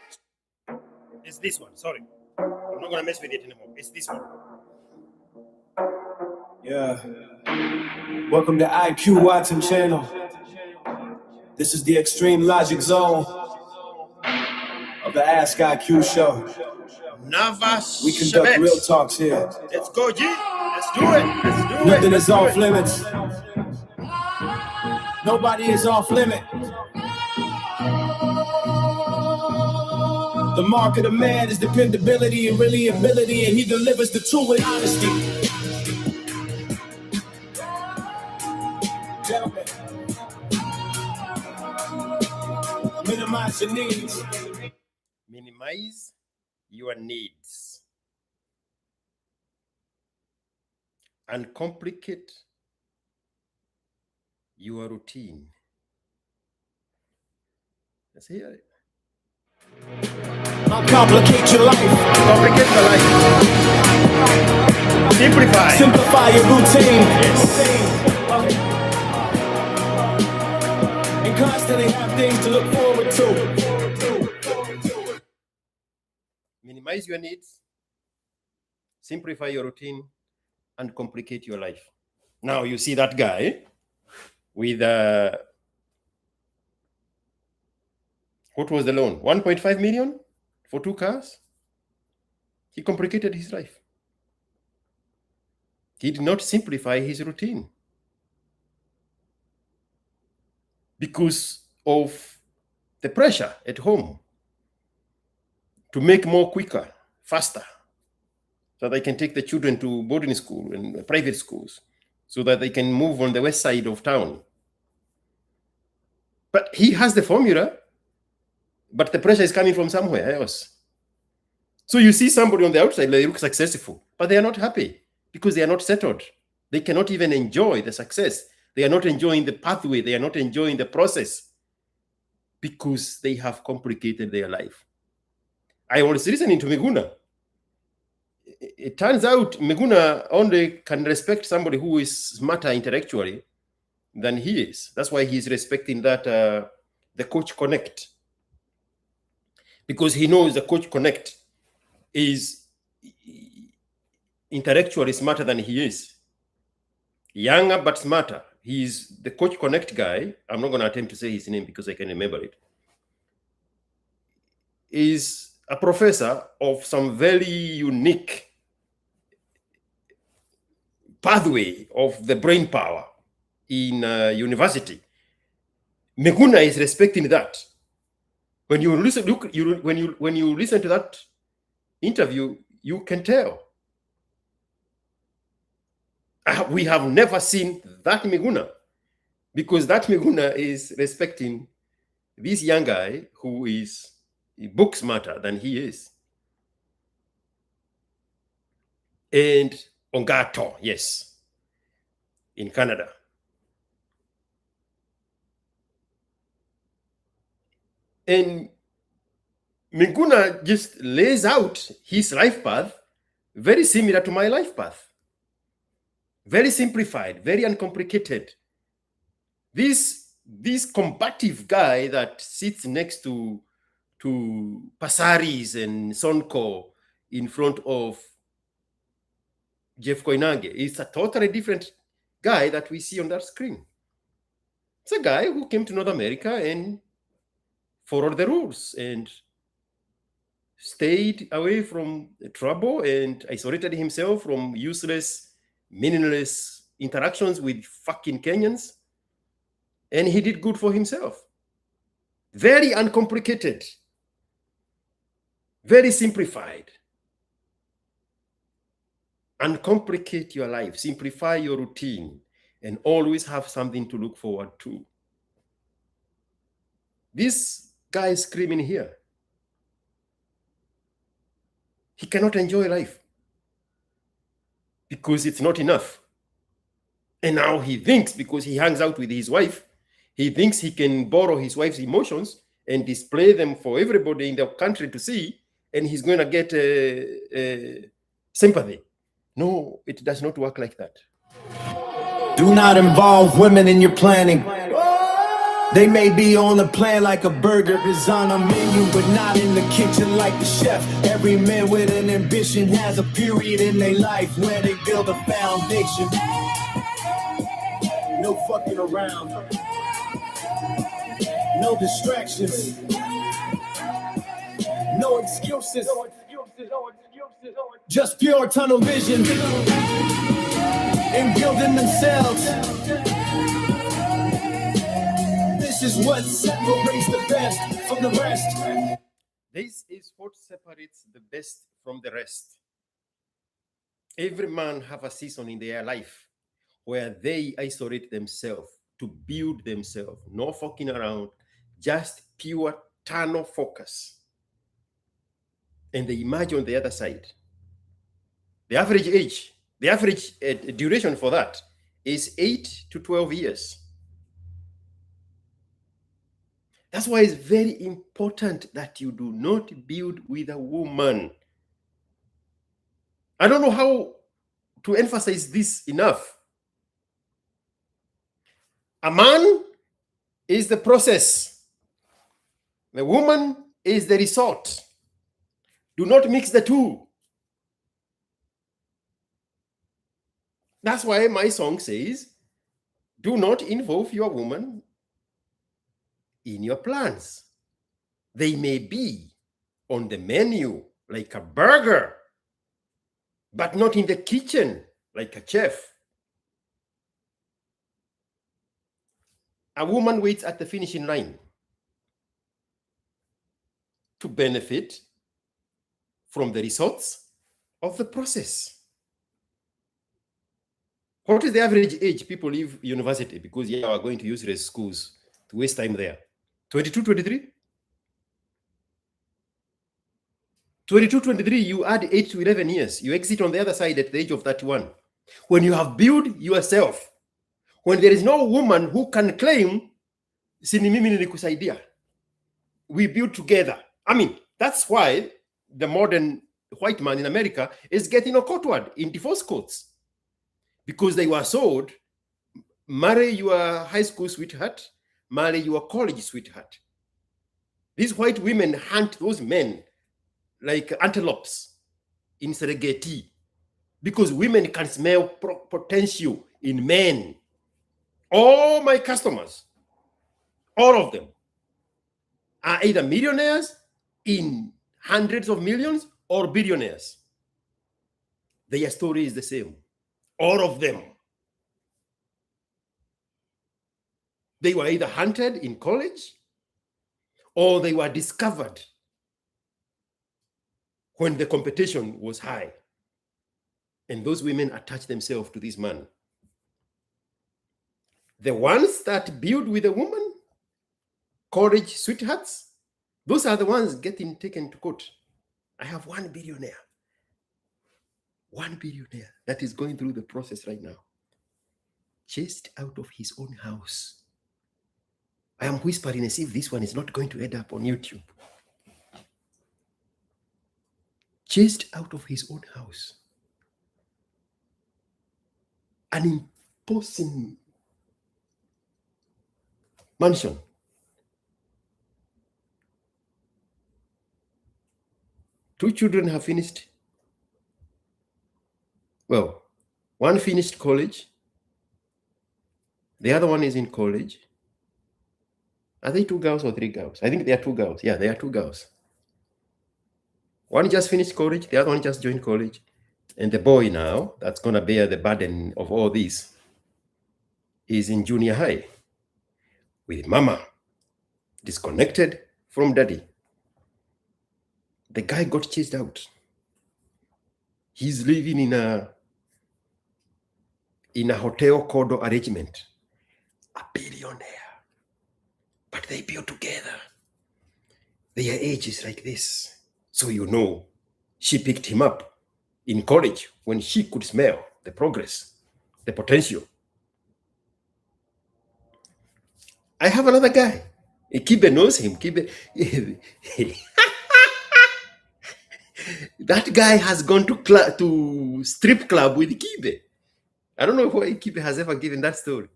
It's this one. Sorry. I'm not going to mess with it anymore. It's this one. Yeah. Welcome to IQ Watson channel. This is the Extreme Logic Zone of the Ask IQ show. Navas. We conduct real talks here. Let's go, G. Let's do it. Nothing is off limits. Nobody is off limit. The mark of the man is dependability and really ability, and he delivers the truth with honesty. Gentlemen, minimize your needs. Minimize your needs. And complicate your routine. Let's hear it. Complicate your life. Complicate your life. Simplify. Simplify your routine. Yes. And constantly have things to look forward to. Minimize your needs. Simplify your routine. And complicate your life. Now you see that guy with what was the loan? 1.5 million for 2 cars. He complicated his life. He did not simplify his routine because of the pressure at home to make more quicker, faster, so they can take the children to boarding school and private schools, so that they can move on the west side of town. But he has the formula, but the pressure is coming from somewhere else. So you see somebody on the outside, they look successful, but they are not happy because they are not settled. They cannot even enjoy the success. They are not enjoying the pathway. They are not enjoying the process because they have complicated their life. I was listening to Miguna. It turns out Miguna only can respect somebody who is smarter intellectually than he is. That's why he's respecting that the Coach Connect, because he knows the Coach Connect is intellectually smarter than he is. Younger but smarter. He's the Coach Connect guy. I'm not going to attempt to say his name because I can remember it. Is a professor of some very unique pathway of the brain power in university. Miguna is respecting that. When you listen, when you listen to that interview, you can tell. We have never seen that Miguna, because that Miguna is respecting this young guy who is book smarter than he is. And Ongato, yes, in Canada. And Miguna just lays out his life path very similar to my life path. Very simplified, very uncomplicated. This combative guy that sits next to Pasaris and Sonko in front of Jeff Koinange is a totally different guy that we see on that screen. It's a guy who came to North America and followed the rules and stayed away from trouble and isolated himself from useless, meaningless interactions with fucking Kenyans. And he did good for himself. Very uncomplicated. Very simplified. Uncomplicate your life. Simplify your routine. And always have something to look forward to. This guy is screaming here. He cannot enjoy life because it's not enough. And now he thinks, because he hangs out with his wife, he thinks he can borrow his wife's emotions and display them for everybody in the country to see, and he's going to get sympathy. No, it does not work like that. Do not involve women in your planning. They may be on the plan like a burger is on a menu, but not in the kitchen like the chef. Every man with an ambition has a period in their life where they build a foundation. No fucking around. No distractions. No excuses. Just pure tunnel vision. And building themselves. This is what separates the best from the rest. This is what separates the best from the rest. Every man have a season in their life where they isolate themselves to build themselves, no fucking around, just pure tunnel focus. And they emerge on the other side. The average age, the average duration for that is 8 to 12 years. That's why it's very important that you do not build with a woman. I don't know how to emphasize this enough. A man is the process. The woman is the result. Do not mix the two. That's why my song says, do not involve your woman in your plans. They may be on the menu like a burger, but not in the kitchen like a chef. A woman waits at the finishing line to benefit from the results of the process. What is the average age people leave university because you are going to useless schools to waste time there? 22, 23? 22, 23, you add 8 to 11 years. You exit on the other side at the age of 31. When you have built yourself, when there is no woman who can claim, "Sini mimi nilikusaidia," we build together. I mean, that's why the modern white man in America is getting a courtward in divorce courts. Because they were sold, marry your high school sweetheart, marry your college sweetheart. These white women hunt those men like antelopes in Serengeti because women can smell potential in men. All my customers, all of them, are either millionaires in hundreds of millions or billionaires. Their story is the same. All of them. They were either hunted in college or they were discovered when the competition was high. And those women attach themselves to this man. The ones that build with a woman, college sweethearts, those are the ones getting taken to court. I have one billionaire that is going through the process right now, chased out of his own house. I am whispering as if this one is not going to end up on YouTube. Chased out of his own house. An imposing mansion. Two children have finished. Well, one finished college. The other one is in college. Are they 2 girls or 3 girls? I think they are 2 girls. Yeah, they are 2 girls. One just finished college. The other one just joined college. And the boy now, that's going to bear the burden of all this, is in junior high with mama, disconnected from daddy. The guy got chased out. He's living in a hotel condo arrangement. A billionaire. But they build together. Their age is like this. So you know, she picked him up in college when she could smell the progress, the potential. I have another guy. Kibe knows him. Kibe. That guy has gone to strip club with Kibe. I don't know why Kibe has ever given that story.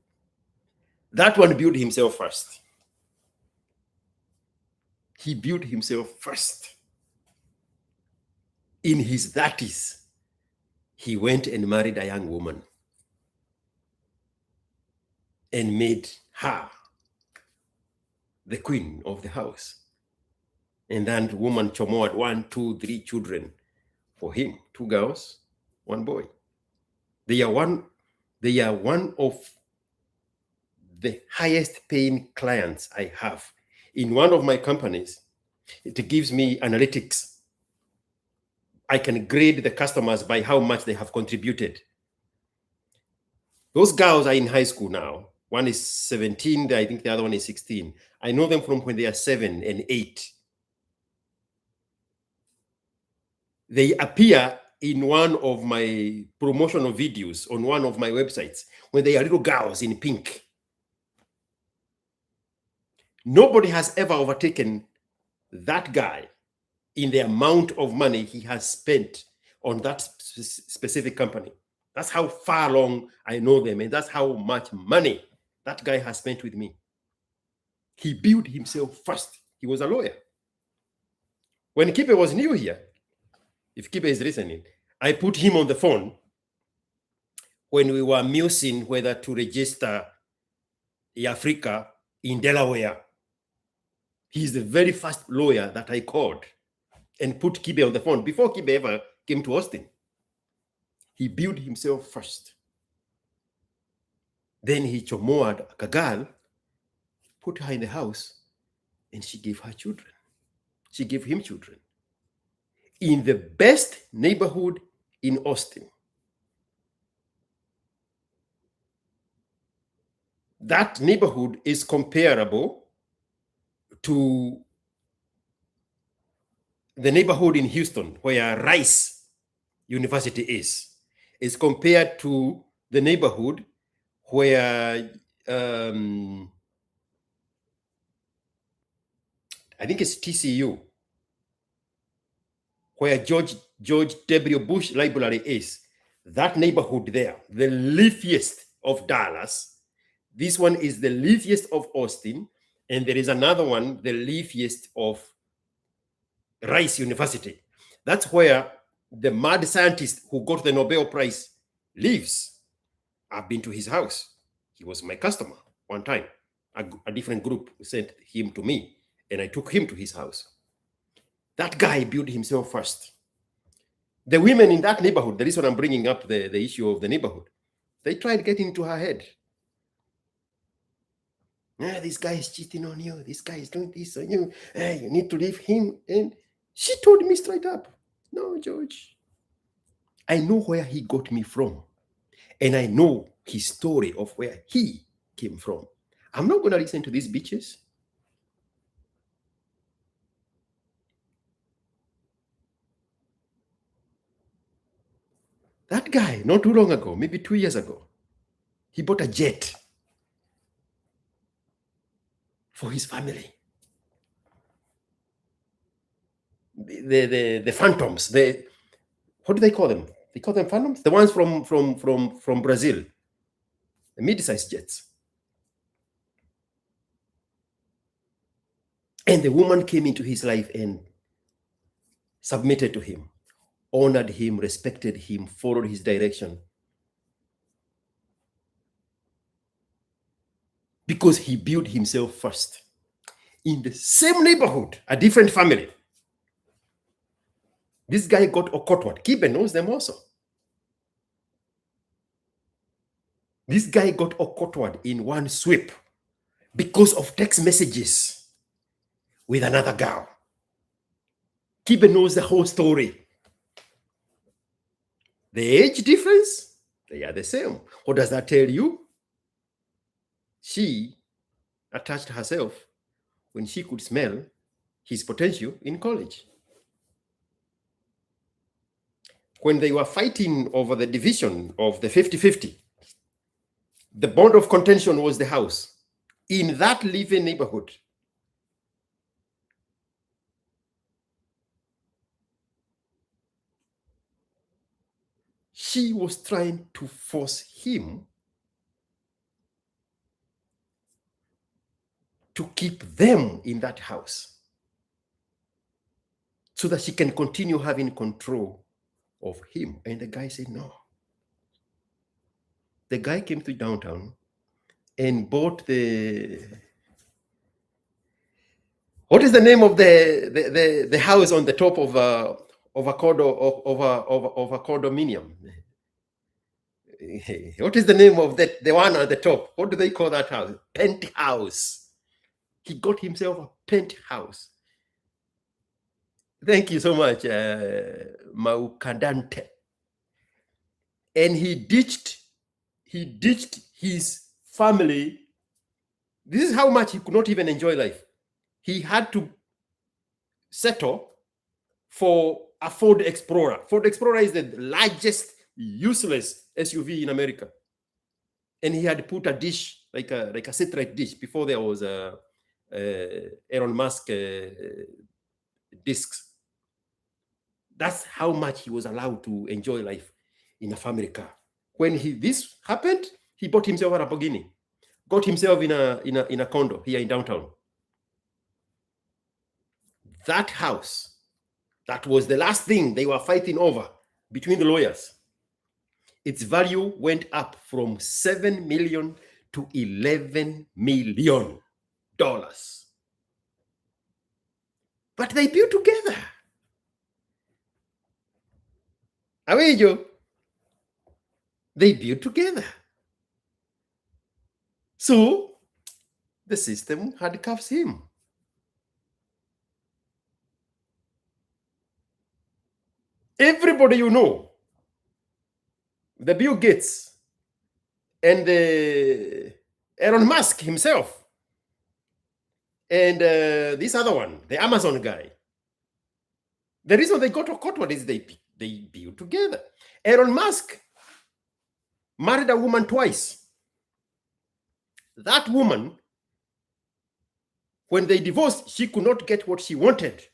That one built himself first. He built himself first. In his 30s, he went and married a young woman and made her the queen of the house. And that woman chomoed 1, 2, 3 children for him, 2 girls, 1 boy. They are one of the highest paying clients I have. In one of my companies, It gives me analytics. I can grade the customers by how much they have contributed. Those girls are in high school now. One is 17, I think the other one is 16. I know them from when they are 7 and 8. They appear in one of my promotional videos on one of my websites when they are little girls in pink. Nobody has ever overtaken that guy in the amount of money he has spent on that specific company. That's how far along I know them, and that's how much money that guy has spent with me. He built himself first. He was a lawyer. When Kipe was new here, if Kipe is listening, I put him on the phone when we were musing whether to register Africa in Delaware. He's the very first lawyer that I called and put Kibe on the phone before Kibe ever came to Austin. He built himself first. Then he chomoed a girl, put her in the house, and she gave her children. She gave him children. In the best neighborhood in Austin. That neighborhood is comparable to the neighborhood in Houston where Rice University is. It's compared to the neighborhood where I think it's TCU, where George W. Bush Library is. That neighborhood there, the leafiest of Dallas. This one is the leafiest of Austin, and there is another one, the leafiest of Rice University. That's where the mad scientist who got the Nobel Prize lives. I've been to his house. He was my customer one time. A different group sent him to me, and I took him to his house. That guy built himself first. The women in that neighborhood, the reason I'm bringing up the issue of the neighborhood, they tried getting into her head. This guy is cheating on you. This guy is doing this on you. You need to leave him. And she told me straight up, no, George, I know where he got me from. And I know his story of where he came from. I'm not going to listen to these bitches. That guy, not too long ago, maybe 2 years ago, he bought a jet for his family. The Phantoms, what do they call them? They call them Phantoms? The ones from Brazil, the mid-sized jets. And the woman came into his life and submitted to him, honored him, respected him, followed his direction. Because he built himself first. In the same neighborhood, a different family. This guy got Okotwad. Kibe knows them also. This guy got Okotwad in one sweep because of text messages with another girl. Kibe knows the whole story. The age difference, they are the same. What does that tell you? She attached herself when she could smell his potential in college. When they were fighting over the division of the 50-50, the bond of contention was the house. In that living neighborhood, she was trying to force him to keep them in that house so that she can continue having control of him. And the guy said no. The guy came to downtown and bought what is the name of the house on the top of a condominium? What is the name of the one at the top? What do they call that house? Penthouse. He got himself a penthouse. Thank you so much, Maukandante. And he ditched his family. This is how much he could not even enjoy life. He had to settle for a Ford Explorer. Ford Explorer is the largest useless SUV in America. And he had put a dish, like a satellite dish, before there was Elon Musk discs. That's how much he was allowed to enjoy life in a family car. When this happened, he bought himself a Lamborghini, got himself in a condo here in downtown. That house, that was the last thing they were fighting over between the lawyers. Its value went up from $7 million to $11 million. But they built together. Away, they built together. So the system handcuffs him. Everybody you know, the Bill Gates and the Elon Musk himself, and this other one, the Amazon guy, the reason they got to court, what is they build together. Elon Musk married a woman twice. That woman, when they divorced, she could not get what she wanted.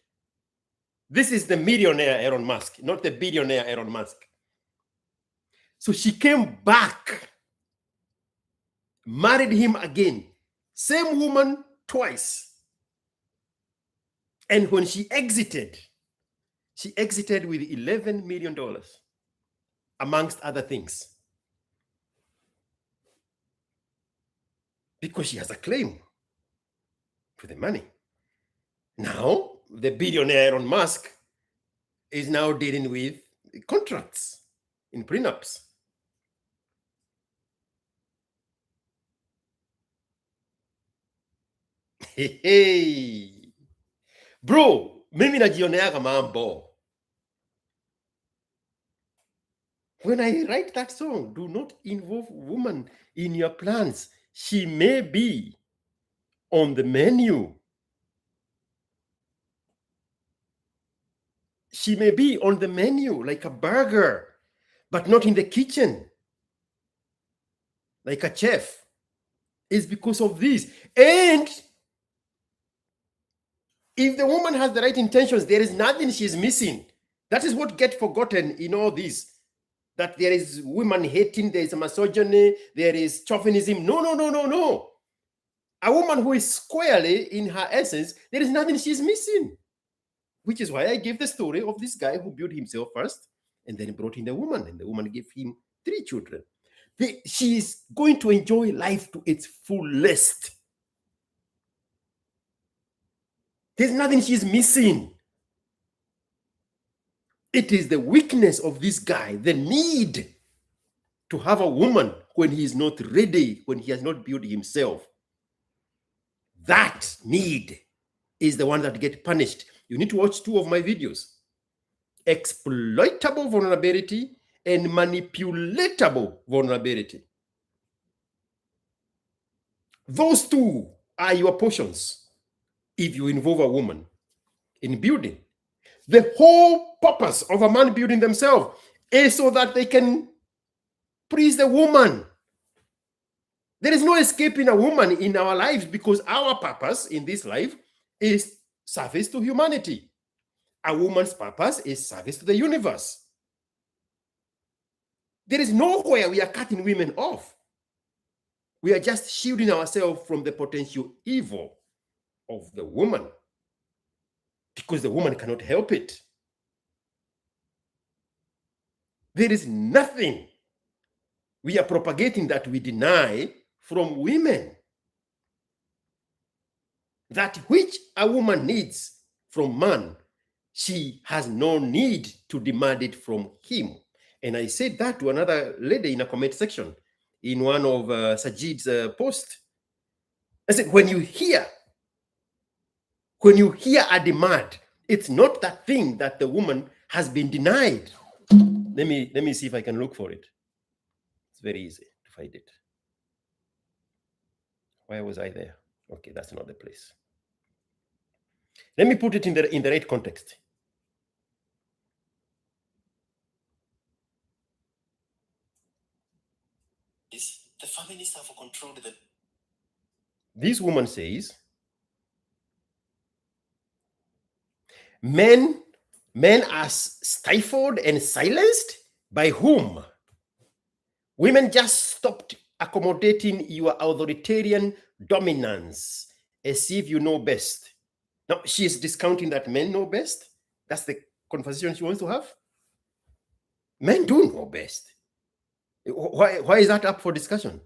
This is the millionaire Elon Musk, not the billionaire Elon Musk. So she came back, married him again. Same woman twice. And when she exited with $11 million, amongst other things. Because she has a claim to the money. Now, the billionaire Elon Musk is now dealing with contracts in prenups. Hey. Bro, mimi najioneaga mambo. When I write that song, do not involve woman in your plans. She may be on the menu. She may be on the menu like a burger, but not in the kitchen, like a chef. It's because of this. And if the woman has the right intentions, there is nothing she's missing. That is what gets forgotten in all this. That there is woman hating, there is a misogyny, there is chauvinism. No. A woman who is squarely in her essence, there is nothing she's missing. Which is why I gave the story of this guy who built himself first and then brought in the woman, and the woman gave him 3 children. She is going to enjoy life to its fullest. There's nothing she's missing. It is the weakness of this guy, the need to have a woman when he is not ready, when he has not built himself. That need is the one that gets punished. You need to watch 2 of my videos. Exploitable vulnerability and manipulatable vulnerability. Those 2 are your portions if you involve a woman in building. The whole purpose of a man building themselves is so that they can please the woman. There is no escaping a woman in our lives because our purpose in this life is service to humanity. A woman's purpose is service to the universe. There is nowhere we are cutting women off. We are just shielding ourselves from the potential evil of the woman because the woman cannot help it. There is nothing we are propagating that we deny from women. That which a woman needs from man, she has no need to demand it from him. And I said that to another lady in a comment section in one of Sajid's posts. I said, when you hear a demand, It's not that thing that the woman has been denied. Let me see if I can look for it. It's very easy to find it. Where was I there? Okay, that's not the place. Let me put it in the right context. The feminists have controlled the. This woman says, men are stifled and silenced. By whom? Women just stopped accommodating your authoritarian dominance as if you know best. Now, she is discounting that men know best. That's the conversation she wants to have. Men do know best. Why is that up for discussion?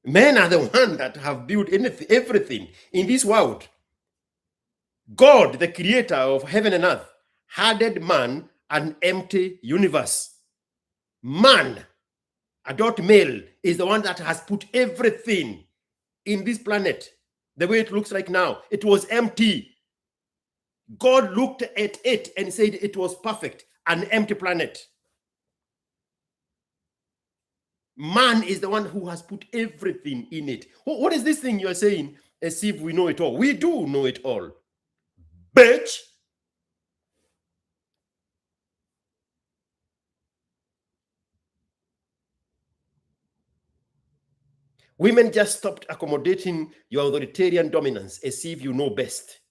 Men are the ones that have built everything in this world. God, the creator of heaven and earth, handed man an empty universe. Man, adult male, is the one that has put everything in this planet the way it looks like now. It was empty. God looked at it and said it was perfect, an empty planet. Man is the one who has put everything in it. What is this thing you're saying as if we know it all? We do know it all. Bitch. Women just stopped accommodating your authoritarian dominance as if you know best.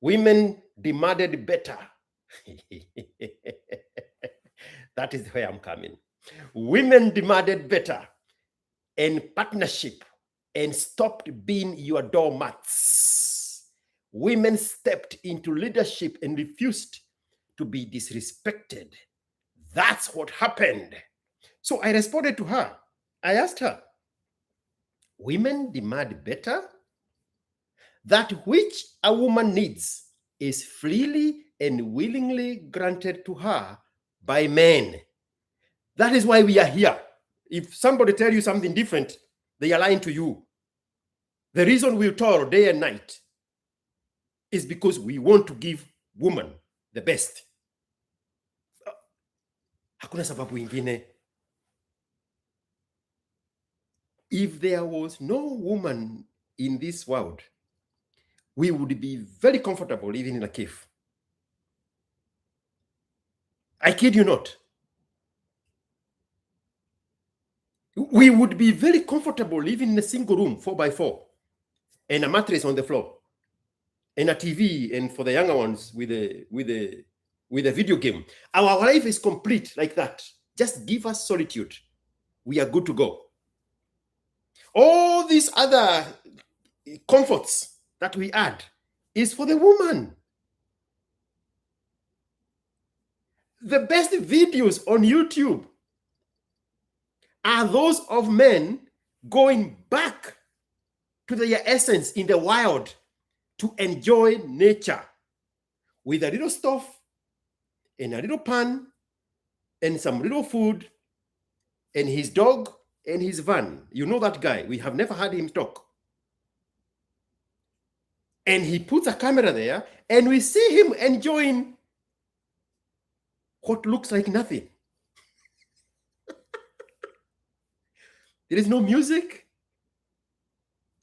Women demanded better. That is where I'm coming. Women demanded better and partnership and stopped being your doormats. Women stepped into leadership and refused to be disrespected. That's what happened. So I responded to her. I asked her, women demand better? That which a woman needs is freely and willingly granted to her by men. That is why we are here. If somebody tells you something different, they are lying to you. The reason we toil day and night is because we want to give woman the best. Hakuna sababu ingine. If there was no woman in this world, we would be very comfortable living in a cave. I kid you not. We would be very comfortable living in a single room, 4x4, and a mattress on the floor, and a TV, and for the younger ones with a video game. Our life is complete like that. Just give us solitude. We are good to go. All these other comforts that we add is for the woman. The best videos on YouTube are those of men going back to their essence in the wild to enjoy nature with a little stove and a little pan and some little food and his dog and his van. You know that guy. We have never heard him talk. And he puts a camera there and we see him enjoying what looks like nothing. There is no music,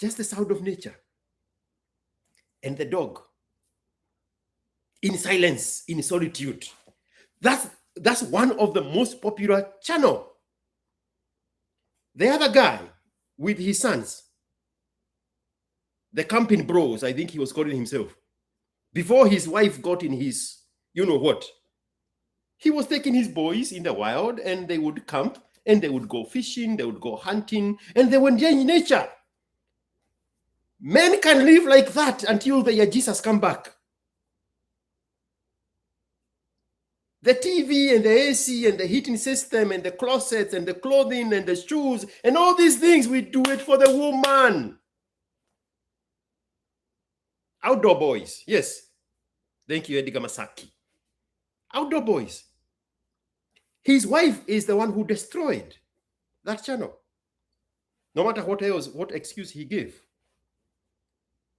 just the sound of nature. And the dog in silence, in solitude. That's one of the most popular channel. The other guy with his sons, the camping bros, I think he was calling himself, before his wife got in his, you know what, he was taking his boys in the wild and they would camp and they would go fishing, they would go hunting, and they would enjoy nature. Men can live like that until the year Jesus come back. The TV and the AC and the heating system and the closets and the clothing and the shoes and all these things, we do it for the woman. Outdoor boys, yes. Thank you, Edgar Masaki. Outdoor boys. His wife is the one who destroyed that channel. No matter what else, what excuse he gave.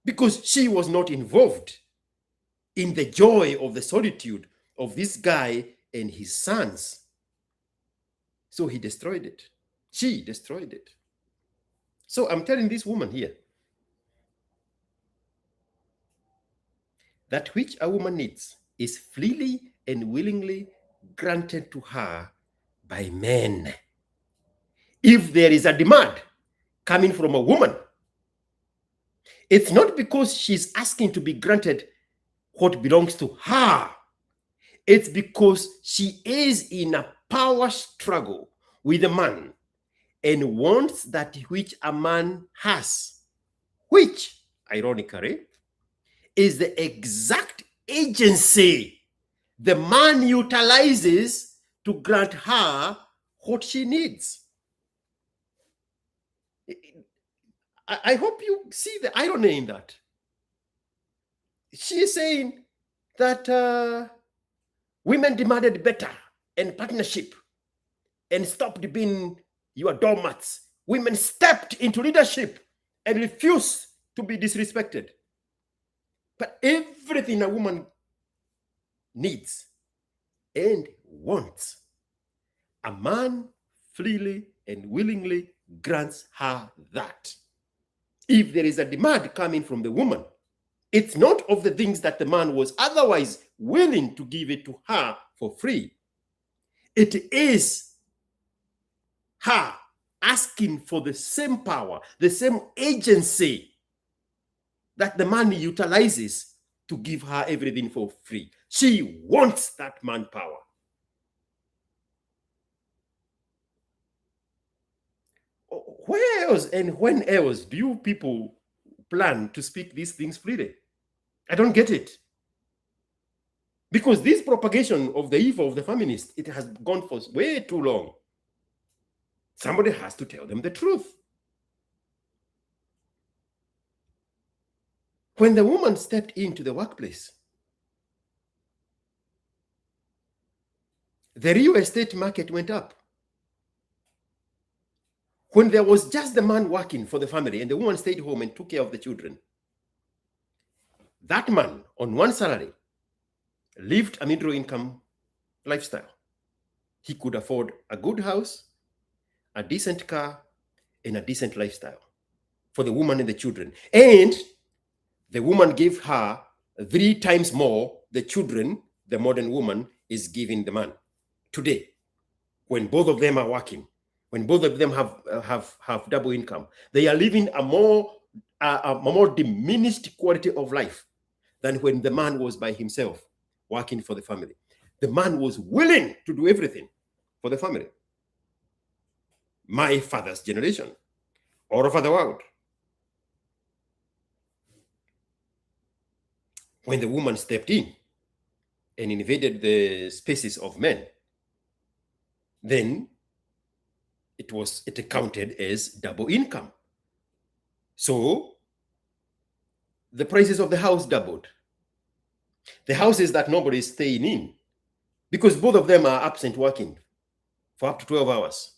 Because she was not involved. in the joy of the solitude of this guy and his sons. So he destroyed it. She destroyed it. So I'm telling this woman here that which a woman needs is freely and willingly granted to her by men. If there is a demand coming from a woman, it's not because she's asking to be granted what belongs to her. It's because she is in a power struggle with a man and wants that which a man has, which, ironically, is the exact agency the man utilizes to grant her what she needs. I hope you see the irony in that. She is saying that women demanded better and partnership and stopped being your doormats. Women stepped into leadership and refused to be disrespected. But everything a woman needs and wants, a man freely and willingly grants her that. If there is a demand coming from the woman, it's not of the things that the man was otherwise willing to give it to her for free. It is her asking for the same power, the same agency that the man utilizes to give her everything for free. She wants that manpower. Where else and when else do you people plan to speak these things freely? I don't get it. Because this propagation of the evil of the feminists, it has gone for way too long. Somebody has to tell them the truth. When the woman stepped into the workplace, the real estate market went up. When there was just the man working for the family and the woman stayed home and took care of the children, that man on one salary lived a middle income lifestyle. He could afford a good house, a decent car, and a decent lifestyle for the woman and the children. And the woman gave her 3 times more the children the modern woman is giving the man today, when both of them are working, when both of them have double income. They are living a more diminished quality of life than when the man was by himself working for the family. The man was willing to do everything for the family. My father's generation, all over the world. When the woman stepped in and invaded the spaces of men, then it counted as double income. So the prices of the house doubled. The houses that nobody is staying in, because both of them are absent working for up to 12 hours.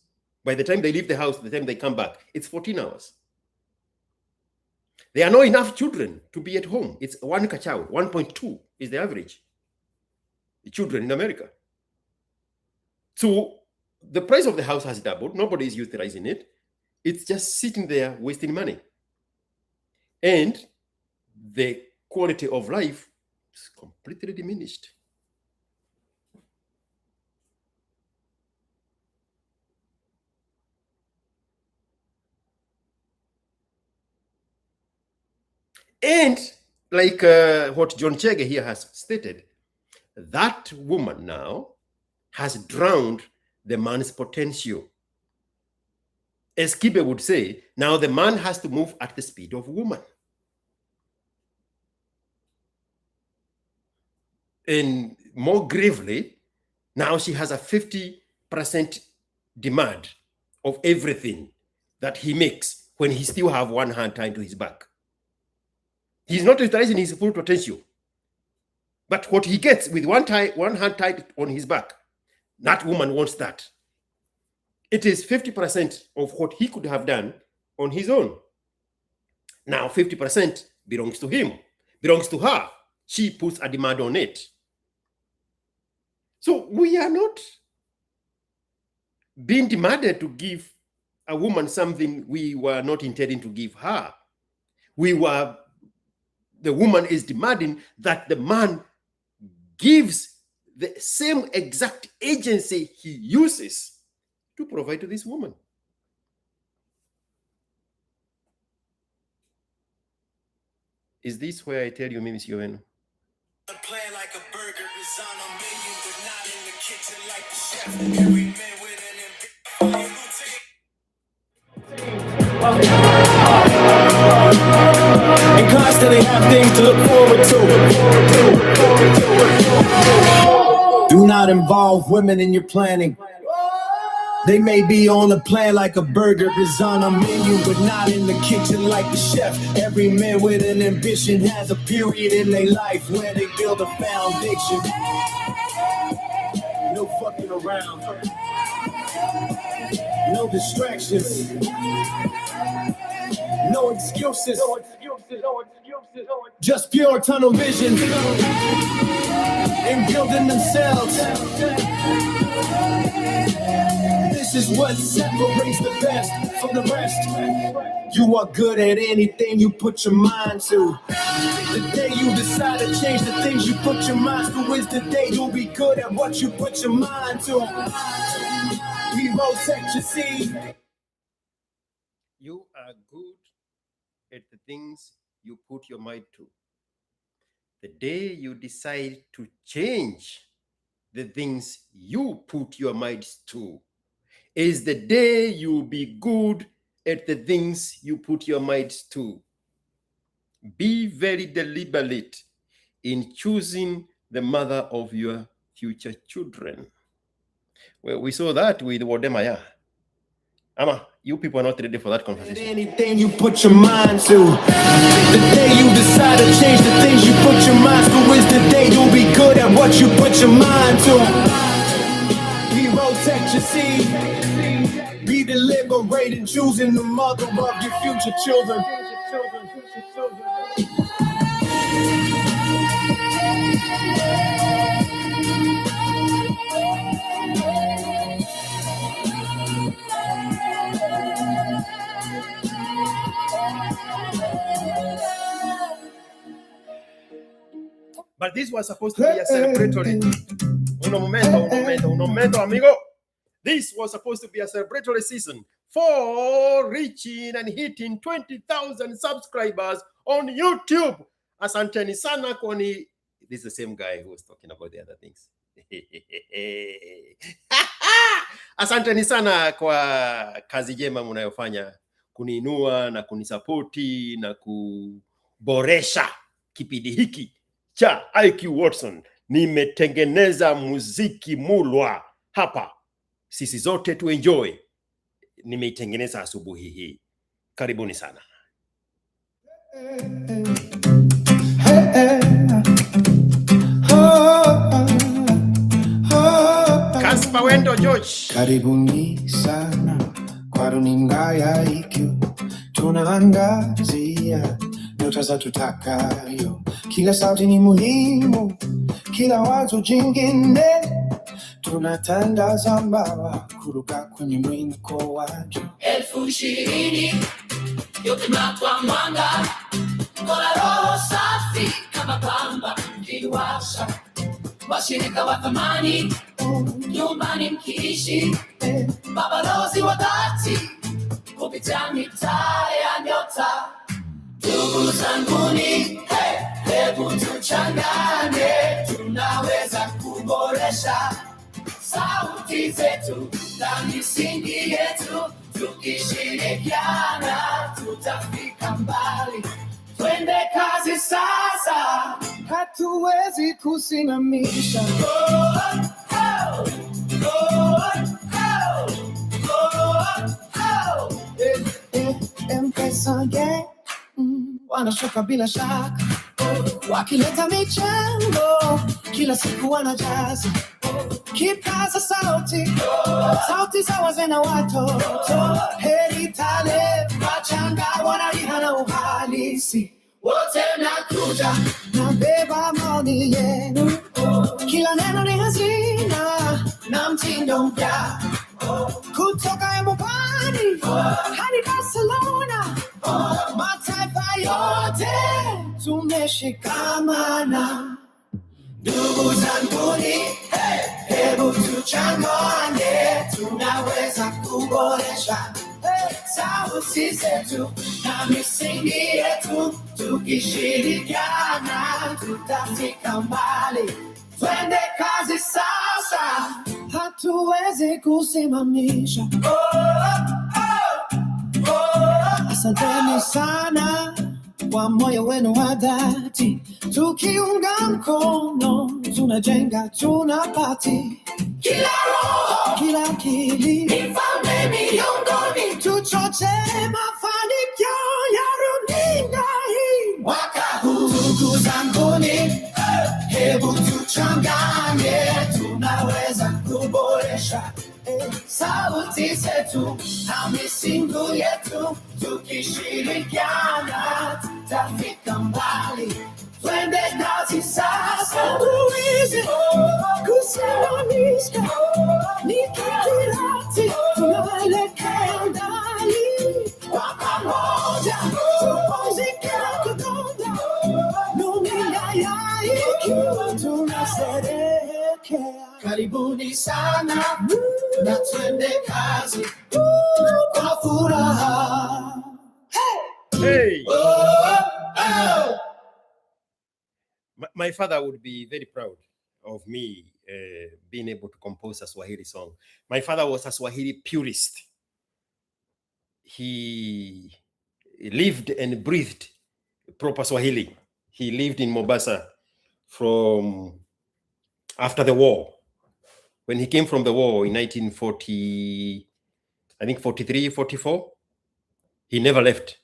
By the time they leave the house, the time they come back, it's 14 hours. There are not enough children to be at home. It's 1 per child. 1.2 is the average. The children in America. So the price of the house has doubled. Nobody is utilizing it. It's just sitting there wasting money. And the quality of life is completely diminished. And like what John Chege here has stated, that woman now has drowned the man's potential. As Kibe would say, now the man has to move at the speed of woman. And more gravely, now she has a 50% demand of everything that he makes when he still have one hand tied to his back. He's not utilizing his full potential. But what he gets with one hand tied on his back, that woman wants that. It is 50% of what he could have done on his own. Now 50% belongs to him, belongs to her. she puts a demand on it. So we are not being demanded to give a woman something we were not intending to give her. The woman is demanding that the man gives the same exact agency he uses to provide to this woman. Is this where I tell you, Miss Yowen? Play like a burger is on a menu, but not in the kitchen like the chef. Every man with an and constantly have things to look forward to. Do not involve women in your planning. They may be on a plan like a burger is on a menu, but not in the kitchen like the chef. Every man with an ambition has a period in their life where they build a foundation. No fucking around. No distractions. No excuses. Just pure tunnel vision. And building themselves. This is what separates the best from the rest. You are good at anything you put your mind to. The day you decide to change the things you put your mind to is the day you'll be good at what you put your mind to. We rotate your seed. You are good at the things you put your mind to. The day you decide to change the things you put your minds to is the day you'll be good at the things you put your minds to. Be very deliberate in choosing the mother of your future children. Well, we saw that with Wodemaya. Ama, you people are not ready for that conversation. Anything you put your mind to. The day you decide to change the things you put your mind to is the day you'll be good at what you put your mind to. Be rotate your seed. Be deliberate in choosing the mother of your future children. But this was supposed to be a celebratory. Un momento, amigo. This was supposed to be a celebratory season for reaching and hitting 20,000 subscribers on YouTube. Asanteni sana kwani. This is the same guy who was talking about the other things. Asanteni sana kwa kazi jema mnayofanya kuniinua na kunisapoti na kuboresha kipindi hiki cha IQ Watson. Nimetengeneza muziki mulwa hapa. Sisi zote tu enjoy. Nimeitengeneza asubuhi hii. Karibuni sana. Kaspa Wendo George. Karibuni sana kwa runinga ya IQ. Tunaangazia nyota za tutakayo. Kila sauti ni muhimu, kila wazo jingine. Tunatandaza mbawa kuruka kwenye mwinko wa juu. 2020 yote kwa mwanga, kola roho safi kama pamba kiwasha. Washirika wa thamani, nyumbani mkiishi, mabalozi wa dhati kupitia mitaa ya nyota. Ndugu zanguni, hebu tuchangane, tunaweza kuboresha sauti zetu na misingi yetu. Tukishirikiana tutafika mbali. Twende kazi sasa, hatuwezi kusimamisha. M-Pesa gang wanashuka bila shaka, wakileta michango kila siku wanajaza. Kipaza sauti, sauti za wazee na watoto. Heri tale, wachanga wanalihana uhalisi. wote na pamoja na beba maoni yenu. Kila neno ni hazina na mtindo mpya, kutoka Mbopani hadi Barcelona, mataifa yote tumeshikamana. Ndugu zanguni, hebu tuchanganye, tunaweza kuboresha sauti zetu na misingi yetu. Tukishirikiana tutafika mbali. Twende kazi sasa, hatuwezi kusimamisha. Asanteni sana kwa moyo wenu wa dhati, tukiunga mkono tunajenga, tunapati. Kila roho, kila akili, nifanye miongoni, tuchoche mafanikio ya runinga hii mwaka huu. Ndugu zanguni, hebu tuchanganye, tunaweza kuboresha sauti zetu na misingi yetu. Tukishirikiana tutafika mbali. Twende kazi sasa, tuweze kusimamisha mikakati, tunaelekea mbali. Kwa pamoja tupumzike kidogo, dunia ikiwa tunasherehekea. Karibuni sana na twende kazi kwa furaha. Hey! Oh, oh. My father would be very proud of me being able to compose a Swahili song. My father was a Swahili purist. He lived and breathed proper Swahili. He lived in Mombasa from after the war. When he came from the war in 1940, I think 43, 44, he never left.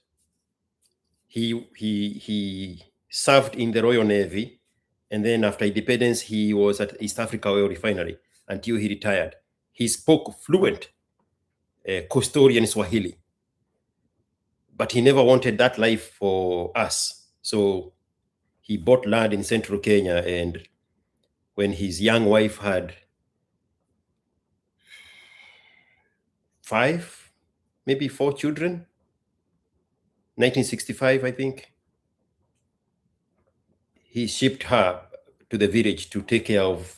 He served in the Royal Navy, and then after independence, he was at East Africa Oil Refinery until he retired. He spoke fluent Costarian Swahili, but he never wanted that life for us. So he bought land in central Kenya, and when his young wife had 5, maybe 4 children, 1965, I think, he shipped her to the village to take care of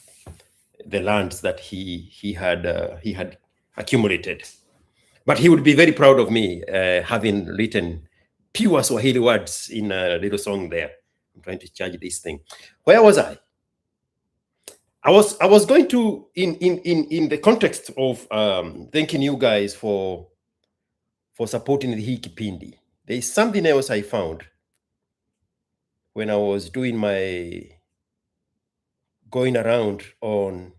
the lands that he had accumulated. But he would be very proud of me having written pure Swahili words in a little song there. I'm trying to charge this thing. Where was I? I was going to in the context of thanking you guys for supporting the Hii Kipindi. There is something else I found when I was doing my going around on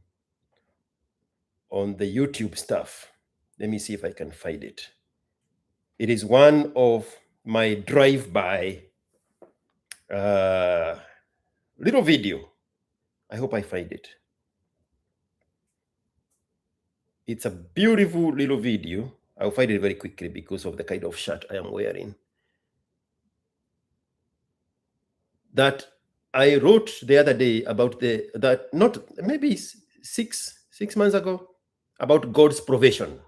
the YouTube stuff. Let me see if I can find it. It is one of my drive-by little video. I hope I find it. It's a beautiful little video. I'll find it very quickly because of the kind of shirt I am wearing. That I wrote the other day about maybe six months ago, about God's provision.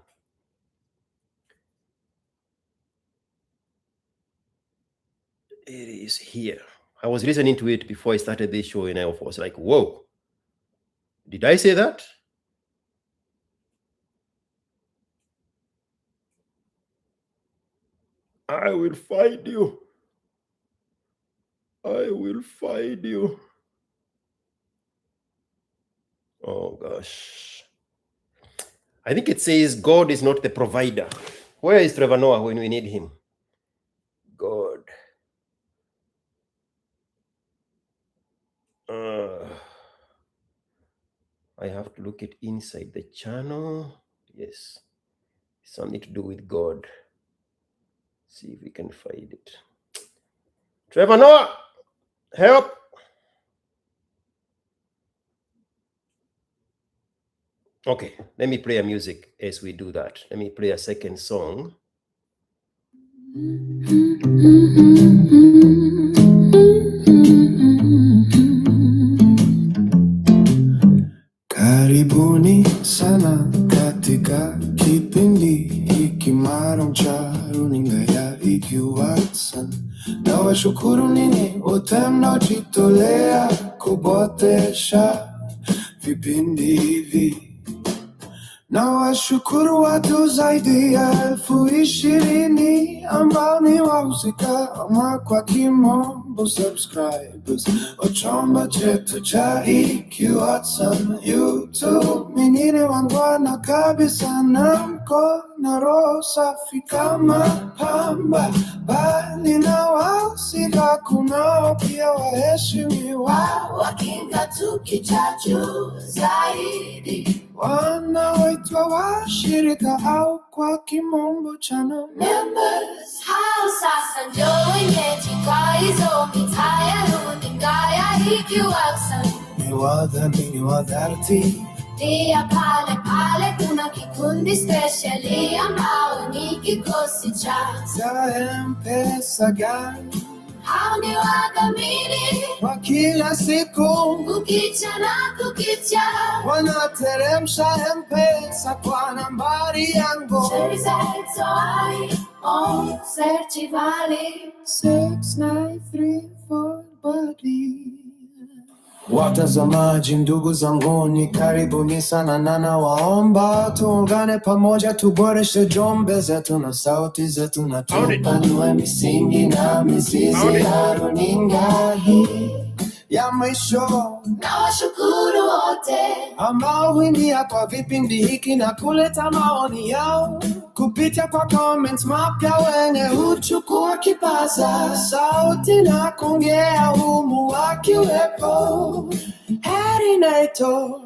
It is here. I was listening to it before I started this show, and I was like, whoa, did I say that? I will find you. I will find you. Oh gosh. I think it says God is not the provider. Where is Trevor Noah when we need him? God. I have to look it inside the channel. Yes. Something to do with God. See if we can find it. Trevor Noah, help. Okay, let me play a music as we do that. Let me play a second song. wote mnaojitolea kuboresha vipindi hivi. Na washukuru watu zaidi ya 20,000 ambao ni wahusika ama kwa kimombo subscribers wa chombo chetu cha EQ Watson YouTube. Mingine wangwana kabisa na mko na roho safi kama pamba, bali na wahusika kunao pia waheshimiwa wakinga tukichachu zaidi, wanaoitwa washirika au kwa kimombo channel members. Hao sasa ndio wenyeji kwa hizo mitaa ya runinga ya EQ Watson. ni wadhamini wa dhati. Pia pale pale kuna kikundi speciali ambao ni kikosi cha M-Pesa Gang hao ni wadhamini wa kila siku, kukicha na kukicha, wanateremsha M-Pesa kwa nambari yangu Cherizai on Serchivali 6934 body. Watazamaji ndugu zanguni, karibuni sana na nawaomba tuungane pamoja, tuboreshe jumbe zetu na sauti zetu na tupanue misingi na mizizi ya runinga hii ya mwisho. na washukuru wote ambao huingia kwa vipindi hiki na kuleta maoni yao kupitia kwa comments mapya, wenye huchukua kipaza sauti na kuongea humu wakiwepo Harinator,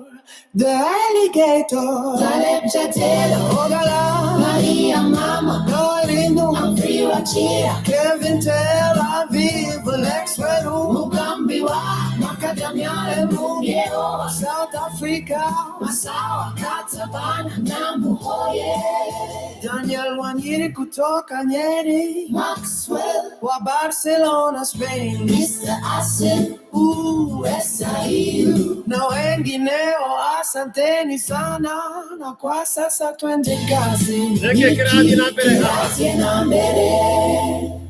the alligator, Caleb Chatelo, Ogala, Maria Mama, Norinu, Humphrey Wachira, Kevin Taylor, Viva Lex Weru, Mugambiwa, Makadamiale Mungeo, South Africa, Masawa Katabana na Muhoye, Daniel Wanyiri kutoka Nyeri, Maxwell, wa Barcelona, Spain, Mr. Asin, SIU, na wengineo. Asanteni sana, na kwa sasa twende kazi. tena mbele.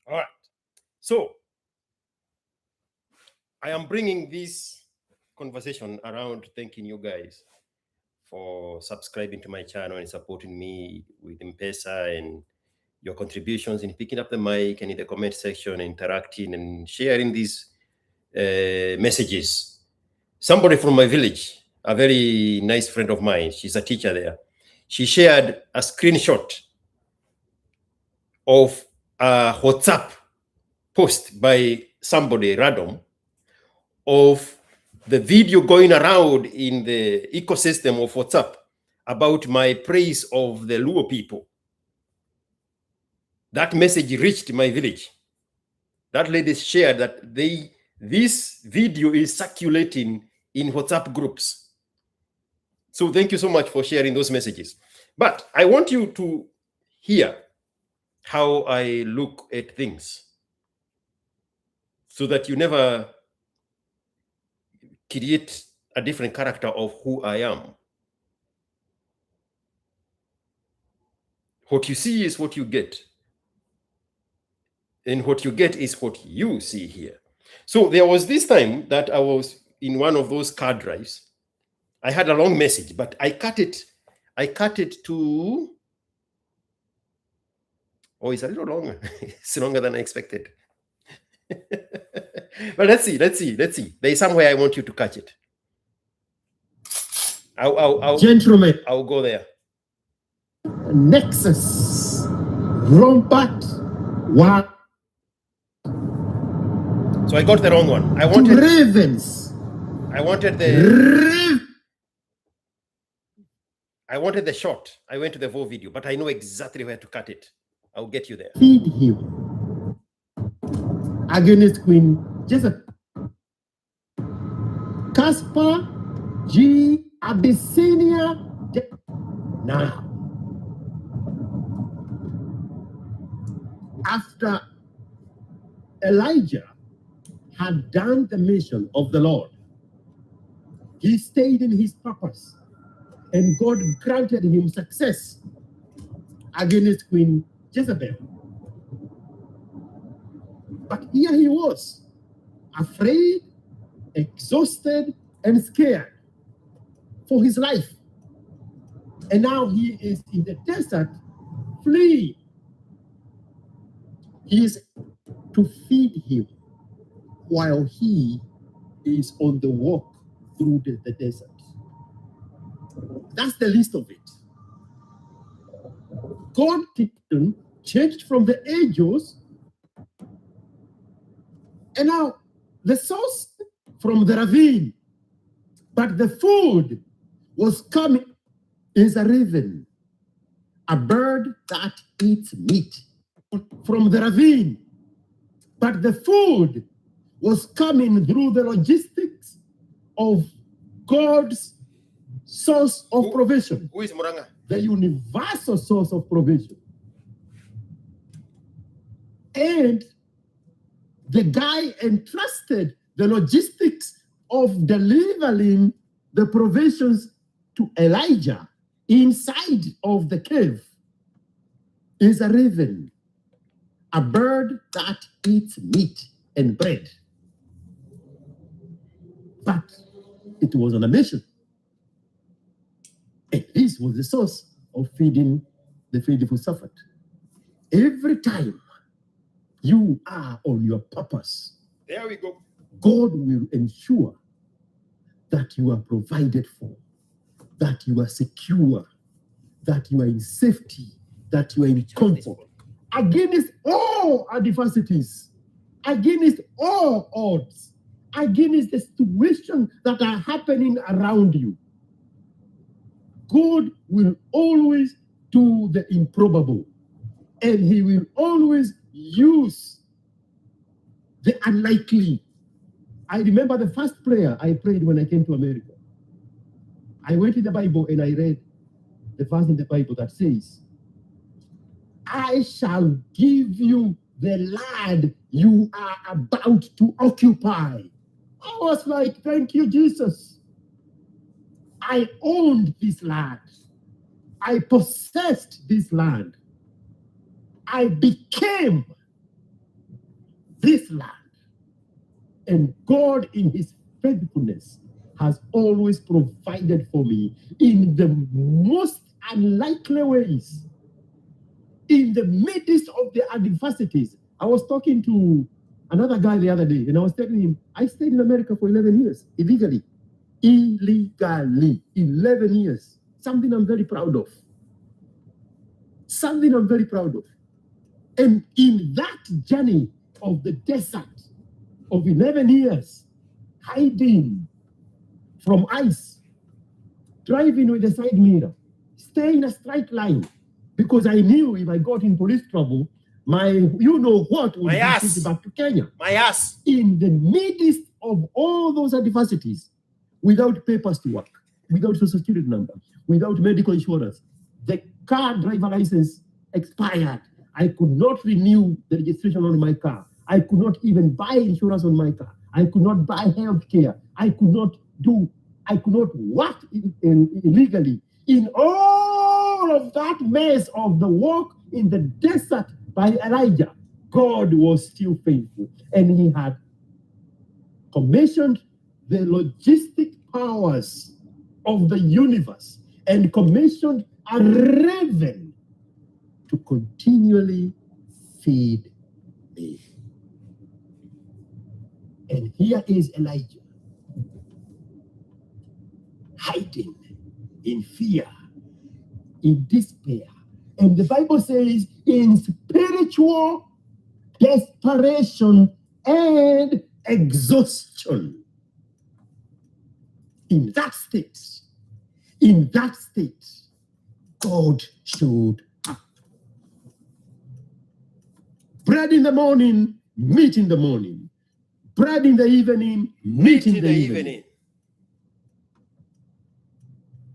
All right. So, I am bringing this conversation around thanking you guys for subscribing to my channel and supporting me with M-Pesa and your contributions in picking up the mic and in the comment section, interacting and sharing these messages. Somebody from my village, a very nice friend of mine, she's a teacher there, she shared a screenshot of a WhatsApp post by somebody random of the video going around in the ecosystem of WhatsApp about my praise of the Luo people. That message reached my village. That lady shared that this video is circulating in WhatsApp groups. So thank you so much for sharing those messages. But I want you to hear how I look at things so that you never create a different character of who I am. What you see is what you get. And what you get is what you see here. So there was this time that I was in one of those card drives. I had a long message, but I cut it to, oh, it's a little longer. It's longer than I expected. But let's see. There's somewhere I want you to catch it. Gentlemen, I'll go there. Nexus, Rompat, one. So I got the wrong one. I Two wanted Ravens. the short. I went to the full video, but I know exactly where to cut it. I'll get you there. Feed him against Queen Jezebel. Caspar G. Abyssinia. Now, after Elijah had done the mission of the Lord, he stayed in his purpose, and God granted him success against Queen Jezebel. But here he was, afraid, exhausted, and scared for his life. And now he is in the desert, fleeing. He is to feed him while he is on the walk through the desert. That's the list of it. God changed from the angels, and now the source from the ravine, but the food was coming is a raven, a bird that eats meat from the ravine, but the food was coming through the logistics of God's source of provision. Who is Muranga? The universal source of provision. And the guy entrusted the logistics of delivering the provisions to Elijah inside of the cave is a raven, a bird that eats meat and bread. But it was on a mission. And this was the source of feeding the faithful servant. Every time you are on your purpose, there we go. God will ensure that you are provided for, that you are secure, that you are in safety, that you are in comfort. Against all adversities, against all odds, against the situations that are happening around you, God will always do the improbable, and he will always use the unlikely. I remember the first prayer I prayed when I came to America. I went in the Bible and I read the verse in the Bible that says, I shall give you the land you are about to occupy. I was like, thank you, Jesus. I owned this land. I possessed this land. I became this land. And God, in his faithfulness, has always provided for me in the most unlikely ways. In the midst of the adversities. I was talking to another guy the other day, and I was telling him, I stayed in America for 11 years, illegally. 11 years. Something I'm very proud of. Something I'm very proud of. And in that journey of the desert of 11 years, hiding from ICE, driving with a side mirror, staying in a straight line, because I knew if I got in police trouble, my would be sent back to Kenya. My ass. In the midst of all those adversities, without papers to work, without social security number, without medical insurance, the car driver license expired. I could not renew the registration on my car. I could not even buy insurance on my car. I could not buy health care. I could not work illegally. In all of that mess of the walk in the desert by Elijah, God was still faithful. And he had commissioned the logistic powers of the universe and commissioned a raven to continually feed me. And here is Elijah, hiding in fear, in despair. And the Bible says in spiritual desperation and exhaustion. In that state, God showed up. Bread in the morning, meat in the morning. Bread in the evening, meat in the evening.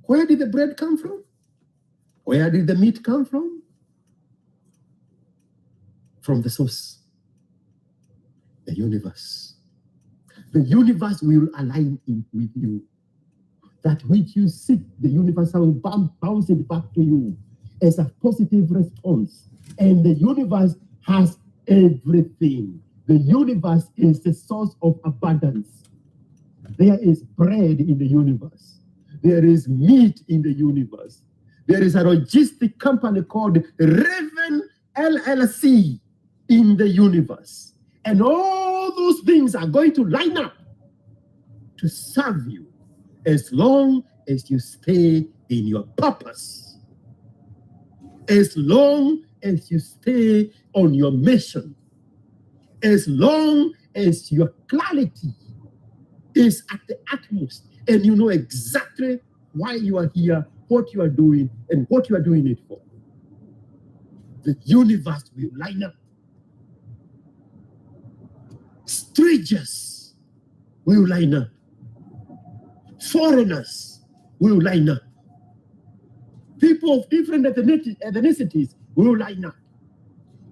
Where did the bread come from? Where did the meat come from? from the source, the universe. The universe will align with you. That which you seek, the universe will bounce it back to you as a positive response. And the universe has everything. The universe is the source of abundance. There is bread in the universe. There is meat in the universe. There is a logistic company called Raven LLC in the universe. And all those things are going to line up to serve you as long as you stay in your purpose. As long as you stay on your mission. As long as your clarity is at the utmost and you know exactly why you are here, what you are doing, and what you are doing it for. The universe will line up. Strangers will line up. Foreigners will line up. People of different ethnicities will line up.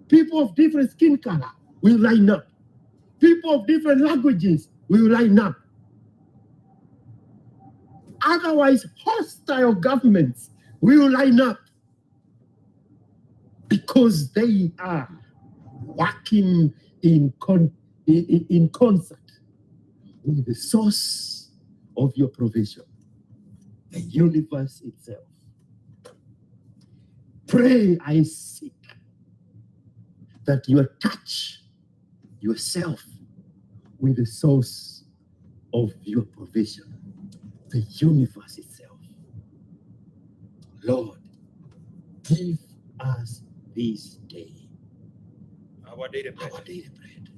People of different skin color will line up. People of different languages will line up. Otherwise, hostile governments will line up because they are working in concert with the source of your provision, the universe itself. Pray, I seek that you touch yourself with the source of your provision, the universe itself. Lord, give us this day Our daily bread. our daily bread.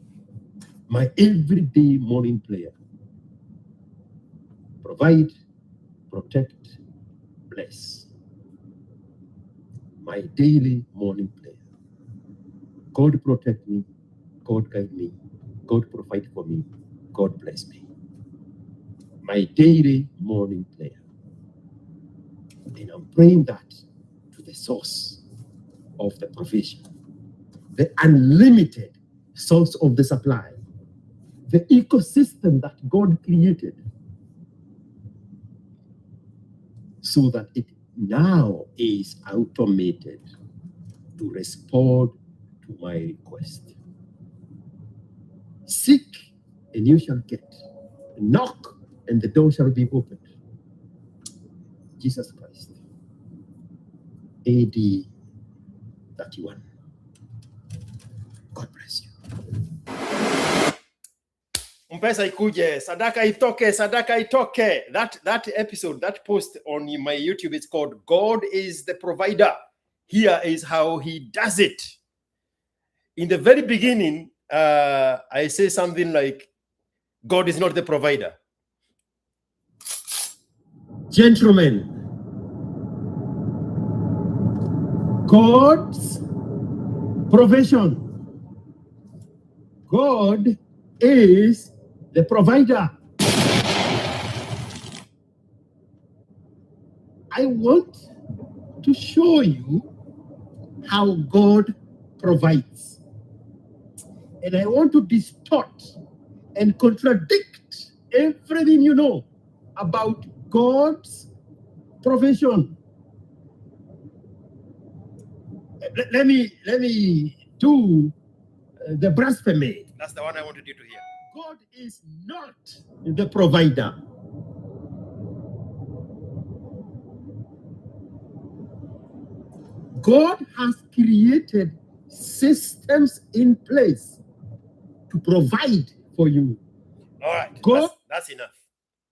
My everyday morning prayer. Provide, protect, bless. My daily morning prayer. God protect me, God guide me, God provide for me, God bless me. My daily morning prayer. And I'm praying that to the source of the provision, the unlimited source of the supply, the ecosystem that God created, so that it now is automated to respond to my request. Seek and you shall get. Knock and the door shall be opened. Jesus Christ. AD 31. God bless you. Mpesa ikuje, sadaka itoke, sadaka itoke. That episode, that post on my YouTube, it's called God is the Provider. Here is how he does it. In the very beginning, I say something like, God is not the provider. Gentlemen, God's provision. God is the provider. I want to show you how God provides. And I want to distort and contradict everything you know about God's provision. Let me do the blasphemy. That's the one I wanted you to hear. God is not the provider. God has created systems in place to provide for you. All right, God, that's enough.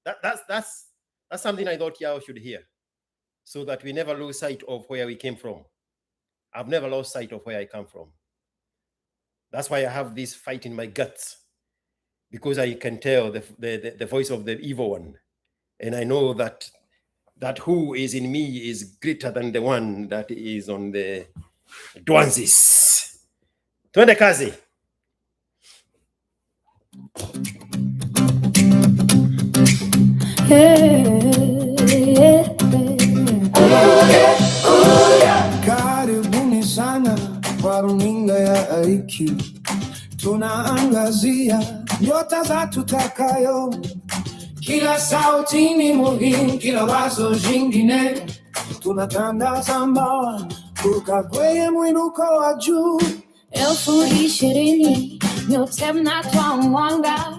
That's something I thought y'all should hear, so that we never lose sight of where we came from. I've never lost sight of where I come from. That's why I have this fight in my guts, because I can tell the voice of the evil one, and I know that who is in me is greater than the one that is on the Dwanzis. Twende kazi. Karibuni sana kwa runinga ya IQ, tunaangazia nyota za tutakayo. Kila sauti ni muhimu, kila wazo jingine. Tunatangaza mbawa kuruka kwenye mwinuko wa juu. 2020 nyote mnatoa mwanga,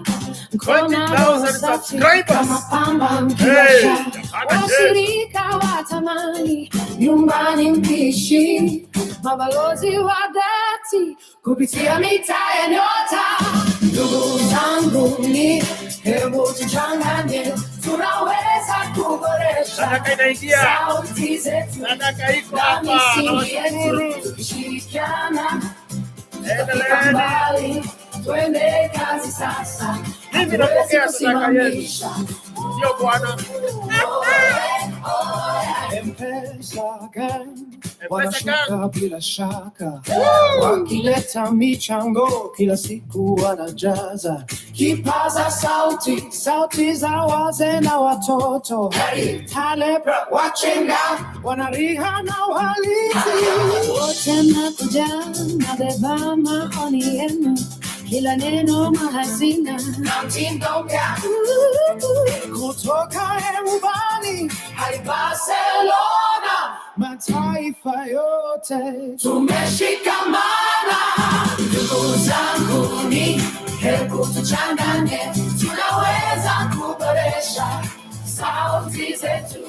mkono 20,000 safi subscribers. kama pamba Hey, mkiwasha. Hana Washirika watamani nyumbani mkiishi, mabalozi wa dhati kupitia mitaa ya nyota. Ndugu zangu ni hebu tuchanganye, tunaweza kuboresha Sadaka inaingia. sauti zetu Sadaka iko na hapa. misingi yetu, Nawashukuru. tukishirikiana Endeleeni. mbali, twende kazi sasa. Mimi napokea sadaka yenu. Sio bwana. M-Pesa gang, M-Pesa wanashuka bila shaka, wakileta michango kila siku wanajaza kipaza sauti, sauti za wazee na watoto, Taleb, wachenga, wanariha na walinzi. Wote mnakuja nabeba maoni yenu, kila neno mahazina Na mtindo gani kutoka nyumbani hadi Barcelona, mataifa yote tumeshikamana. Ndugu zangu ni hebu tuchanganye, tunaweza kuboresha sauti zetu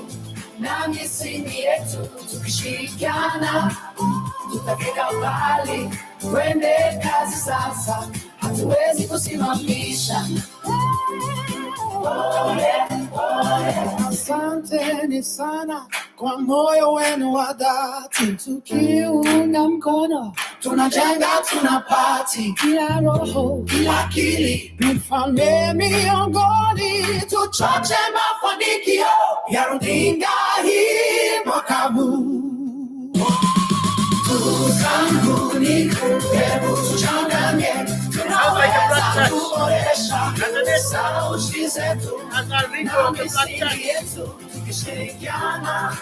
na misingi yetu, tukishirikiana tutafika mbali, twende kazi sasa, hatuwezi kusimamisha. Asanteni sana kwa moyo wenu wa dhati, tukiunga mkono tunajenga, tunapati kila roho, kila akili, mfalme miongoni, tuchoche mafanikio ya runinga hii mwaka huu. Ndugu zangu ni hebu tuchanganye, tunaweza kuboresha sauti zetu na misingi yetu, tukishirikiana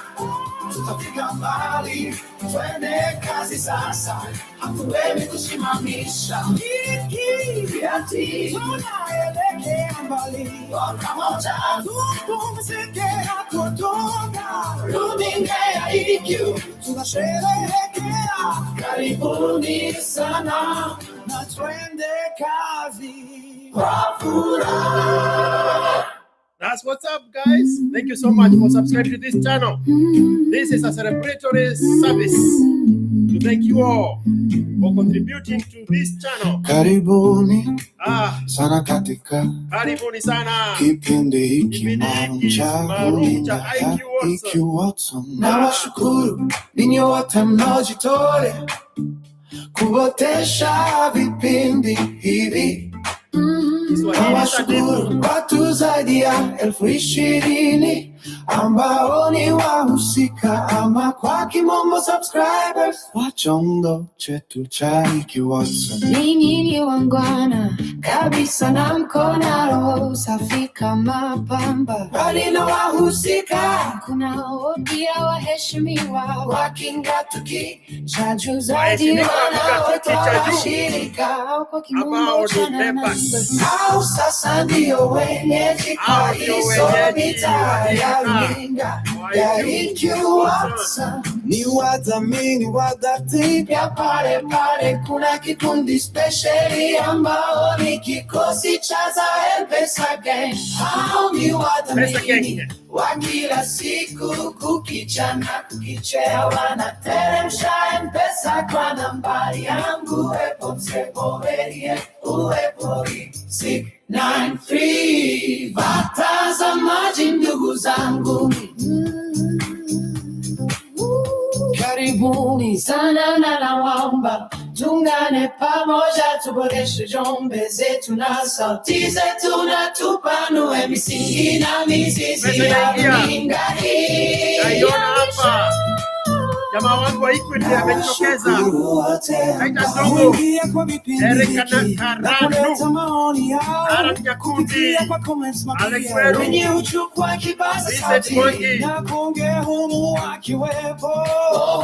tutafika mbali, twende kazi sasa, hatuwezi kusimamisha hiki ati tunaelekea mbali, kwa pamoja tupumzike na kutoka runinga ya IQ, tunasherehekea karibuni sana na twende kazi kwa furaha. That's what's up, guys. Thank you so much for subscribing to this channel. This is a celebratory service to thank you all for contributing to this channel. Karibuni sana katika Karibuni sana. kipindi hiki Kipindi hiki maalum maalum cha cha IQ Watson. IQ Watson. Na washukuru ninyi wote mnaojitolea kuotesha vipindi hivi. Nawashukuru watu zaidi ya 20,000 ambao ni wahusika ama kwa kimombo subscribers wa chombo chetu cha IQ Watson. Ninyi ni wangwana kabisa na mkona roho safi kama pamba, Bali na wahusika kunao pia waheshimiwa wakinga tukicha juu zaidi Waheshimiwa katika wanaotoa kiti cha juu. shirika au kwa Ambao kimombo ni cha members. numbers. au sasa ndio wenyeji kwa Hao ndio hizo wenyeji mitaa ya wa runinga wa ya IQ IQ Watson. Ni wadhamini wa dhati pia pale pale kuna kikundi speciali ambao ni kikosi cha za M-Pesa gang. Hao ni wadhamini Gang. wa kila siku kukicha na kukichea, wanateremsha M-Pesa kwa nambari yangu uwepo msebowerie uwepo 693. Watazamaji ndugu zangu, karibuni Sana na nawaomba tungane pamoja, tuboreshe jombe zetu na sauti zetu, na tupanue misingi na mizizi ya runinga hii. Naiona hapa. Jamaa wangu wa Equity amejitokeza. Haita Zongo. Huingia kwa vipindi Erika hiki na kuleta maoni yao Arab Nyakundi. kupitia kwa comments Alex makia Weru. wenye uchukua kipaza Vincent sauti Mwangi. na kuongea humu akiwepo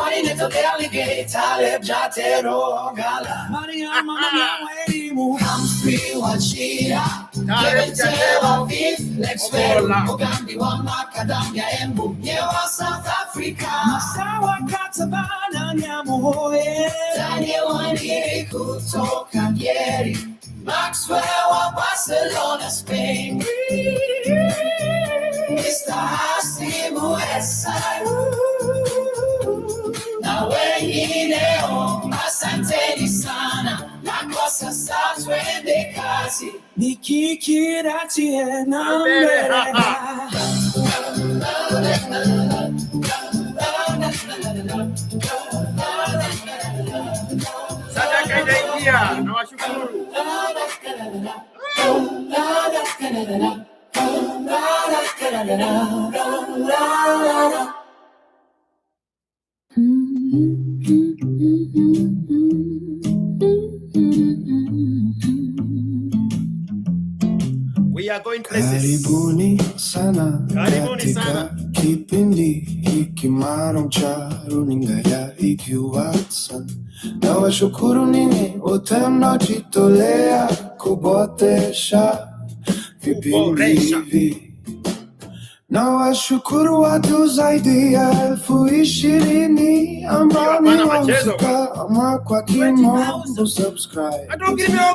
Wainito the alligator Lebjatero Gala Mariama Manyama elimu Humphrey Wachira Kevin Taylor Viv Lex Weru Mugambi wa Macadamia Embu Nyewa South Africa Masawa Katabana Nyamuhoye Daniel Wanyiri kutoka Geri Maxwell wa Barcelona Spain Mr. Hasimu Esai na wengineo asanteni sana na kwa sasa twende kazi nikikiratie na mbeleka Sadaka inaingia na washukuru. We are going places. Karibuni sana Karibuni sana. katika kipindi hiki maalum cha runinga ya EQ Watson. Na washukuru ninyi wote mnaojitolea kuboresha vipindi hivi. Na washukuru watu zaidi ya 20,000 ambao ni wahusika ama kwa kimombo subscribe.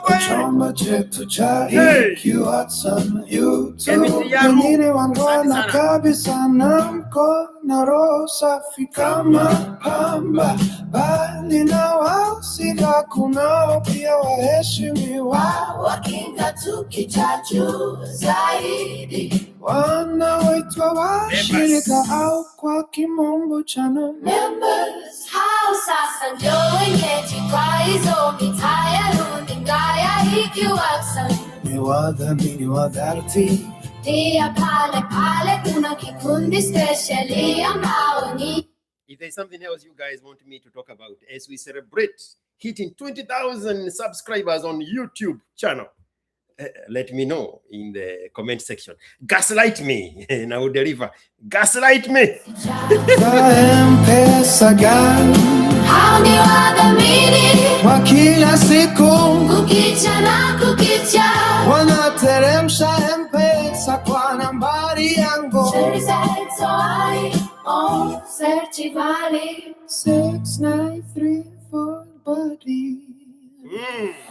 Kwa chombo chetu cha EQ Watson YouTube. Wengine wangwana kabisa na mko na roho safi kama pamba, bali na wahusika kunao pia waheshimiwa wakinga tukija juu zaidi wanaoitwa washirika au kwa kimombo channel Members, hao sasa ndio wenyeji kwa hizo mitaa ya runinga ya EQ Watson. ni wadhamini wa dhati. Pia pale pale kuna kikundi speciali ambao ni If there's something else you guys want me to talk about as we celebrate hitting 20,000 subscribers on YouTube channel, let me know in the comment section. Gaslight me and I will deliver. Gaslight me. M-Pesa gani hao ni wadhamini wa kila siku kukicha na kukicha. wanateremsha M-Pesa kwa nambari yangu Certivali 6934 body.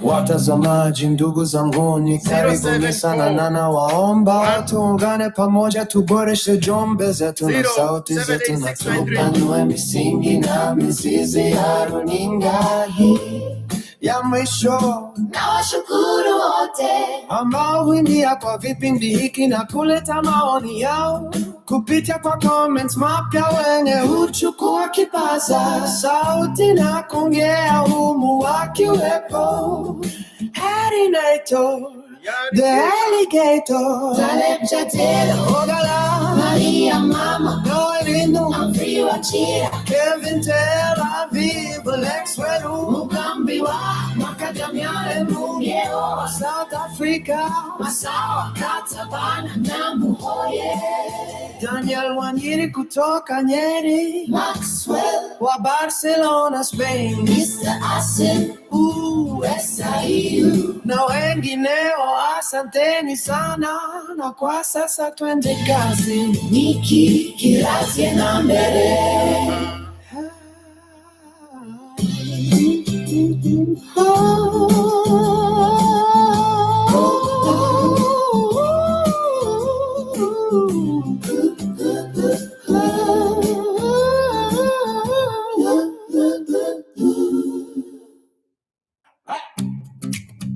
Watazamaji ndugu zanguni, karibuni sana na nawaomba tuungane pamoja tuboreshe jumbe zetu na sauti zetu na tupanue misingi na mizizi ya runinga hii ya mwisho. na washukuru wote Ambao huingia kwa vipindi hiki na kuleta maoni yao kupitia kwa comments mapya, wenye huchukua kipaza sauti na kuongea humu wakiwepo Harry Naito, the alligator, Taleb Jatelo, Ogala, Maria Mama, Noelino, Humphrey Wachira, Kevin Taylor, Viv, Lex Weru, Mugambi wa Macadamia Embu Nyewa South Africa, Masawa Katabana na Muhoye, Daniel Wanyiri kutoka Nyeri, Maxwell wa Barcelona Spain, Mr. Asim SIU na wengineo. Asanteni sana na kwa sasa twende kazi. Niki Kirazie na mbele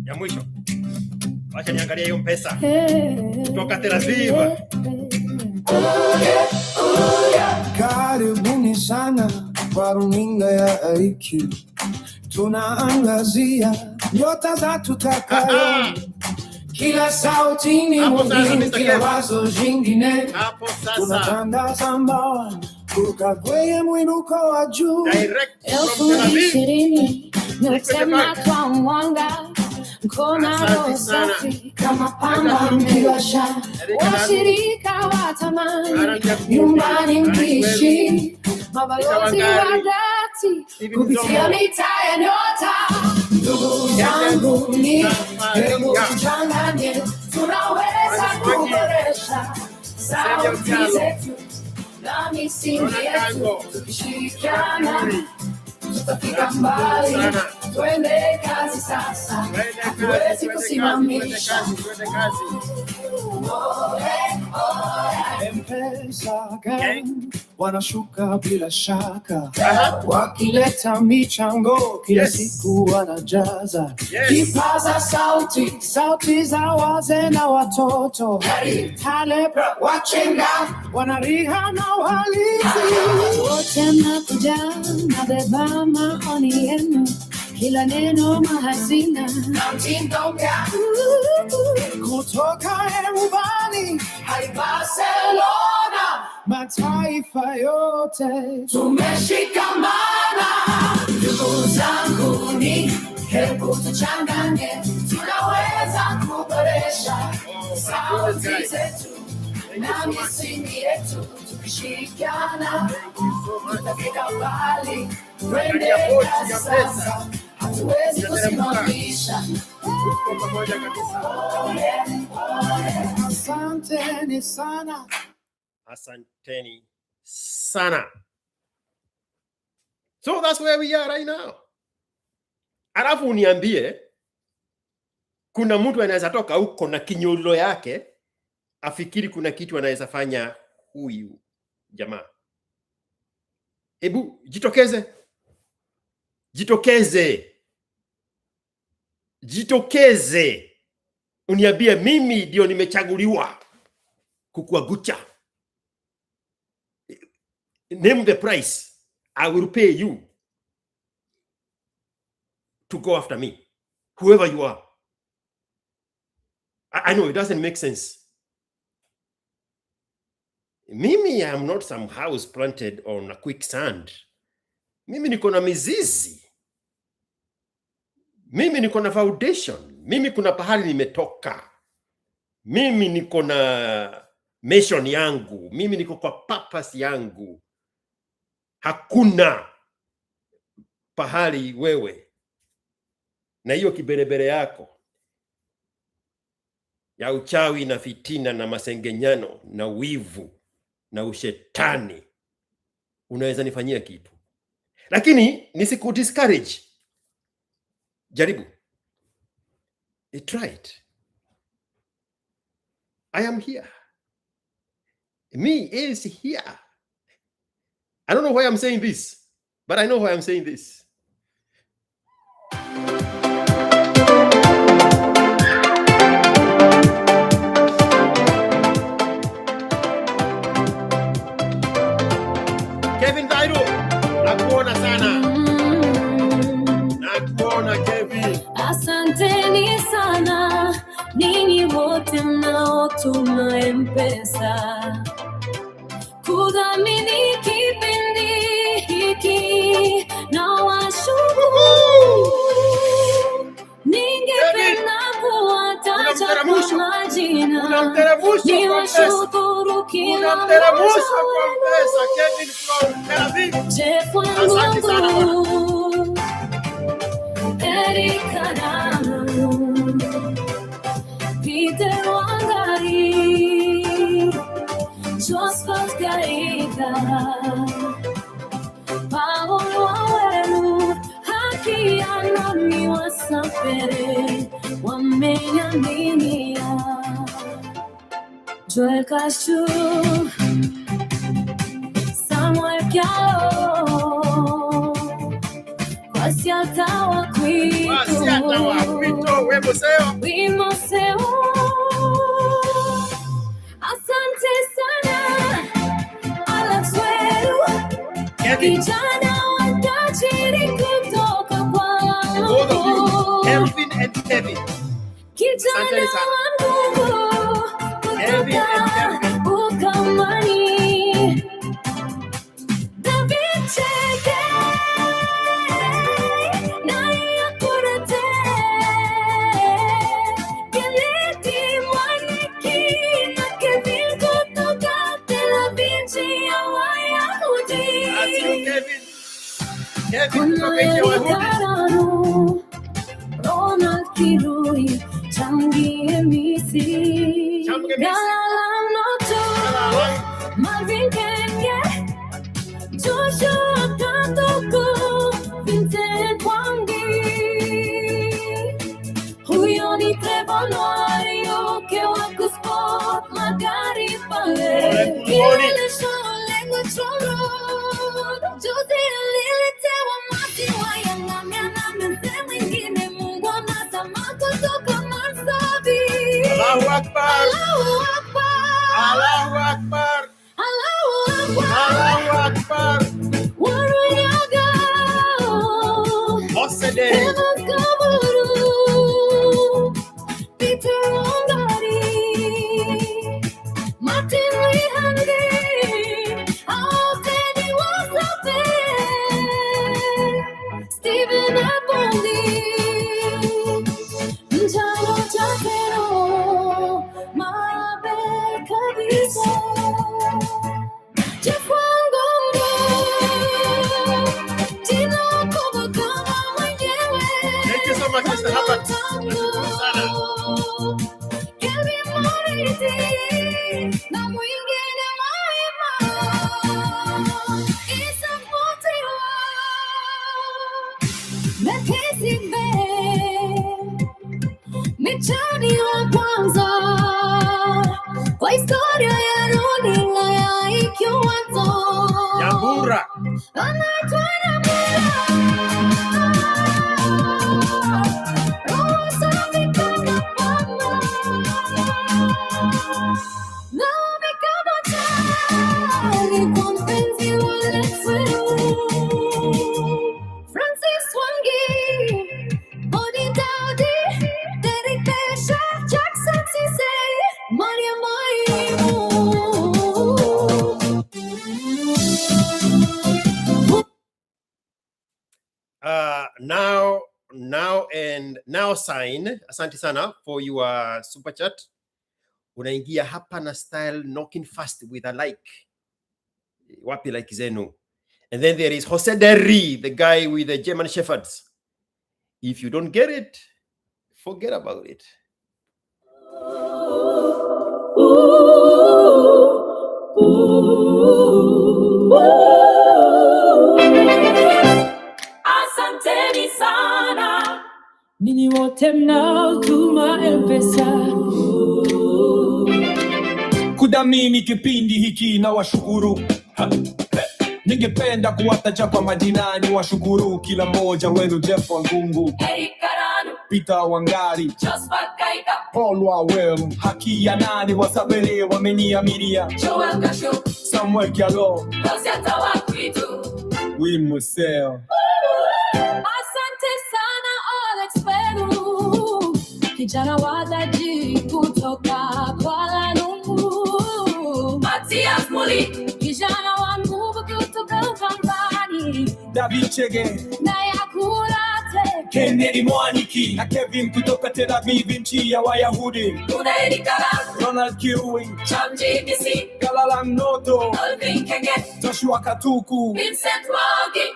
Ya mwisho. Wacha niangalia hiyo pesa. Kutoka Tel Aviv. Karibuni sana kwa runinga ya IQ. Tunaangazia nyota za tutakayo. Kila sauti ni Hapo sasa, muhimu, Mr. kila Kevin. wazo jingine. Hapo sasa. Tunatangaza mbao ukagweye mwinuko wa juu. Direct from Tel Aviv. 2020 nyota kwa mwanga, mkono safi kama pamba mkiwasha, washirika watamani nyumbani mkiishi, mabalozi wa dhati kupitia mitaa ya nyota. Ndugu zangu ni hebu tuchanganye, tunaweza kuboresha sauti zetu na misingi yetu, tukishirikiana tutafika mbali. Twende kazi sasa, hatuwezi kusimamisha. M-Pesa gang wanashuka bila shaka, wakileta michango kila siku wanajaza. Kipaza sauti za wazee na watoto, Taleb wachenga wanariha na walizi, wote mnakuja nabeba maoni yenu, kila neno mahazina na mtindo gani kutoka Erubani hadi Barcelona, mataifa yote tumeshikamana. Ndugu zangu ni hebu tuchanganye, tunaweza kuboresha sauti zetu na misingi yetu, tukishirikiana tutafika mbali. Twende kazi sasa, hatuwezi kusimamisha. Asanteni sana. Asanteni sana. So that's where we are right now. Alafu uniambie kuna mtu anaweza toka huko na kinyulo yake afikiri kuna kitu anaweza fanya huyu jamaa. Hebu jitokeze. Jitokeze. Uniambie mimi ndio nimechaguliwa kukuagucha. Name the price. I will pay you to go after me, whoever you are. I know it doesn't make sense. Mimi, I am not some house planted on a quicksand. Mimi niko na mizizi. Mimi niko na foundation. Mimi kuna pahali nimetoka. Mimi niko na mission yangu. Mimi niko kwa purpose yangu. Hakuna pahali wewe na hiyo kiberebere yako ya uchawi na fitina na masengenyano na wivu na ushetani unaweza nifanyia kitu. Lakini nisiku discourage. Jaribu. Try it. I am here. Me is here. I don't know why I'm saying this, but I know why I'm saying this. Kevin Dairo, nakuona sana. Nakuona Kevin. Asanteni sana ninyi wote mnaotuma M-Pesa kudhamini kipindi hiki na washukuru. Ningependa kuwataja kwa majina, ni washukuru kila mmoja wenu. Jeff Wangungu, Erika Damu, Peter Wangari, Joseph Garika, Paolo Wawelu, Haki Anoni Wasapere, Wamenyaminia, Joel Kashu, Samuel Kyalo, Wasiata Wakwito, Wimoseo. Asante sana Alex Weru, kijana wa tajiri kutoka kwa Mungu. Kelvin and Kevin. Kijana wa Mungu kutoka Ukamani. Tarano, Ronald Kirui, Changi Emisi, Galalam Noto, Marvin Kenge, Joshua Katoko, Vincent Wangi, Huyo ni Trevor Noario, Kewaku Sport, Magari Pale, Kiele Sholengo Choro, Jose Lili Tewa Mati Wayanga Miana Menzemingine Mungu Nasamako Toko Marsabi. Allahu Akbar. Allahu Akbar. Allahu Akbar. Allahu Akbar. Allahu Akbar. Waruyaga. Osede. Emas Kaburu. Peter Ongari. Martin Lihandi. Alteni Wasape. Stephen Abondi. Njalo Chatero. Mabel Kabiso. Jeff Wangongo. Tino Kobokama mwenyewe. Thank you so much, Mr. Hubbard. Kelvin Moriti. Na mwingine Maima. Isa Motiwa. Mekesi Bay. Michani wa kwanza. Kwa historia ya runinga ya ikiwanzo. Nyambura. Anaitwa Nyambura. Roho safi kama pamba. Naomi kama chali kwa mpenzi wa Lexwell. Francis Wangi. Body Dowdy. Derek Pesha. Jackson Cisse. Maria Maimu. Now sign. Asante sana for your super chat. Unaingia hapa na style knocking fast with a like. Wapi like zenu? And then there is Jose Derry, the guy with the German Shepherds. If you don't get it, forget about it. Asanteni sana. Ninyi wote mnaotuma M-Pesa. Kudhamini kipindi hiki na washukuru. Ningependa kuwataja kwa majinani washukuru kila mmoja wenu: Jeff Wangungu, Eric Karanu, Peter Wangari, Josephat Kaika, Paul Wawelu, Haki ya nani wasabere wameniamiria, Joel Kashuk, Samuel Kialo, Rosia Tawakwitu, Will Museo. Asante sana Alex Peru, kijana wa daji kutoka Kuala Lumpur. Matias Muli, kijana wa nguvu kutoka Ukambani. David Chege, Na Yakurate, Kennedy Mwaniki na Kevin kutoka Tel Aviv nchi ya Wayahudi. Tuna Eric Karanu, Ronald Kirui, Chamji Misi, Galalam Noto, Alvin Kenge, Joshua Katuku, Vincent Wangi.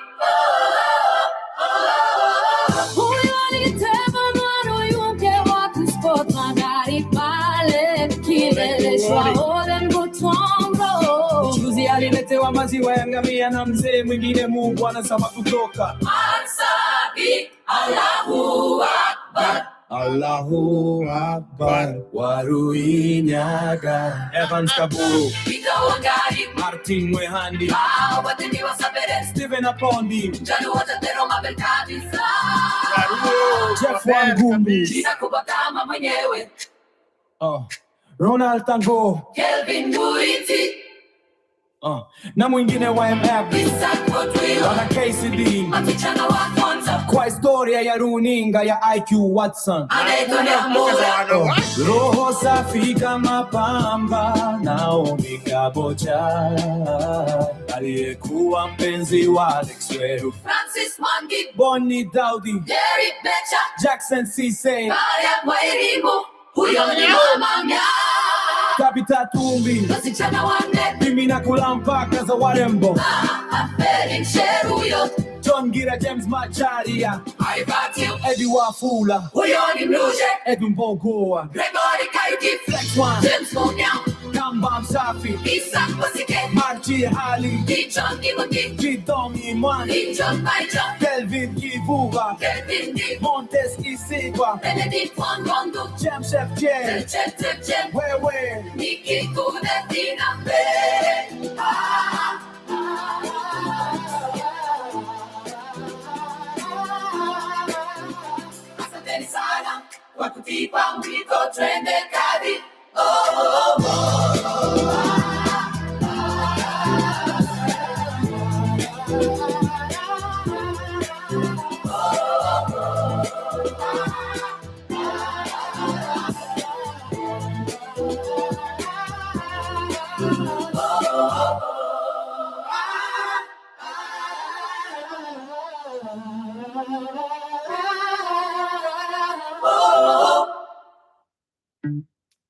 Huyo ni Trevor Noario, Kewaku Sport, Magari Pale, Kileleshwa Oden Butombo. juzi aliletewa maziwa ya ngamia na mzee mwingine Mungu anasema kutoka. Marsabi, Allahu Akbar. Allahu Akbar, Waruinyaga, Evans Kaburu, Peter Wangari, Martin Mwehandi, Watini Wasabere, Stephen Apondi, Jalu Watatero Mabel Kabisa. Jeff Wangumbi, Jina Kubakama mwenyewe, Ronald Tango, Kelvin Muriti, na mwingine wa MF, Isaac Motwilo, wana KCD, Matichana wa kwanza, kwa historia ya runinga ya IQ Watson. anaitwa Nyambura. Roho safi kama pamba, Naomi Kabocha, aliyekuwa mpenzi wa Alex Weru, Francis Mwangi, Bonnie Dowdy, Derek Becha, Jackson Cisse, Maria Mwairimu, huyo ni Mama Mia. Tapita tumbi wasichana wanne, mimi nakula mpaka za warembo. Aferi Cheruiyot, John Gira, James Macharia, Aibatiu, Eddie Wafula, huyo ni Mluje, Edwin Bogoa, Gregory Kaiti, Flex One, James Monyao, Kamba Msafi, Isaac Wasike, Marchi Ali, Dijon Kimoti, Jidomi Mwani, Dijon Maicha, Kelvin Kivuva, Kelvin Di, Montes Isigwa, Benedict Wangondo, Jem Chef Jen, Chen, Wewe, Niki Kunetina, asanteni sana kwa kutipa mwiko twende kadi.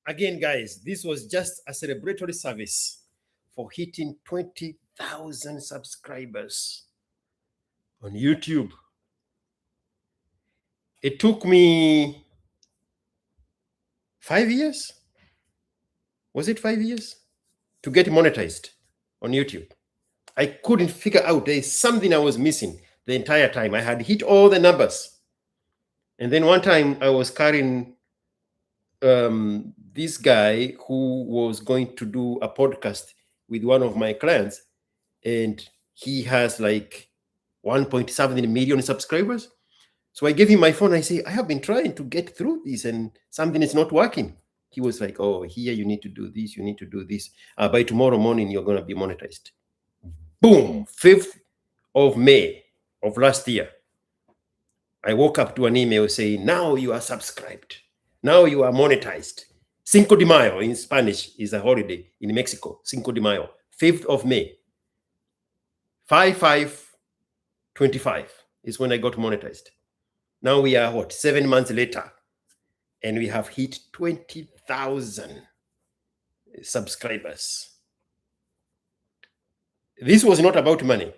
Again, guys, this was just a celebratory service for hitting 20,000 subscribers on YouTube. It took me 5 years. Was it 5 years to get monetized on YouTube? I couldn't figure out, there's something I was missing the entire time. I had hit all the numbers. And then one time I was carrying this guy who was going to do a podcast with one of my clients, and he has like 1.7 million subscribers. So I gave him my phone. I say, I have been trying to get through this and something is not working. He was like, oh, here you need to do this, you need to do this. By tomorrow morning, you're going to be monetized. Boom, 5th of May of last year. I woke up to an email saying, now you are subscribed. Now you are monetized. Cinco de Mayo in Spanish is a holiday in Mexico. Cinco de Mayo, 5th of May. 5/5/25 is when I got monetized. Now we are what, 7 months later, and we have hit 20,000 subscribers. This was not about money.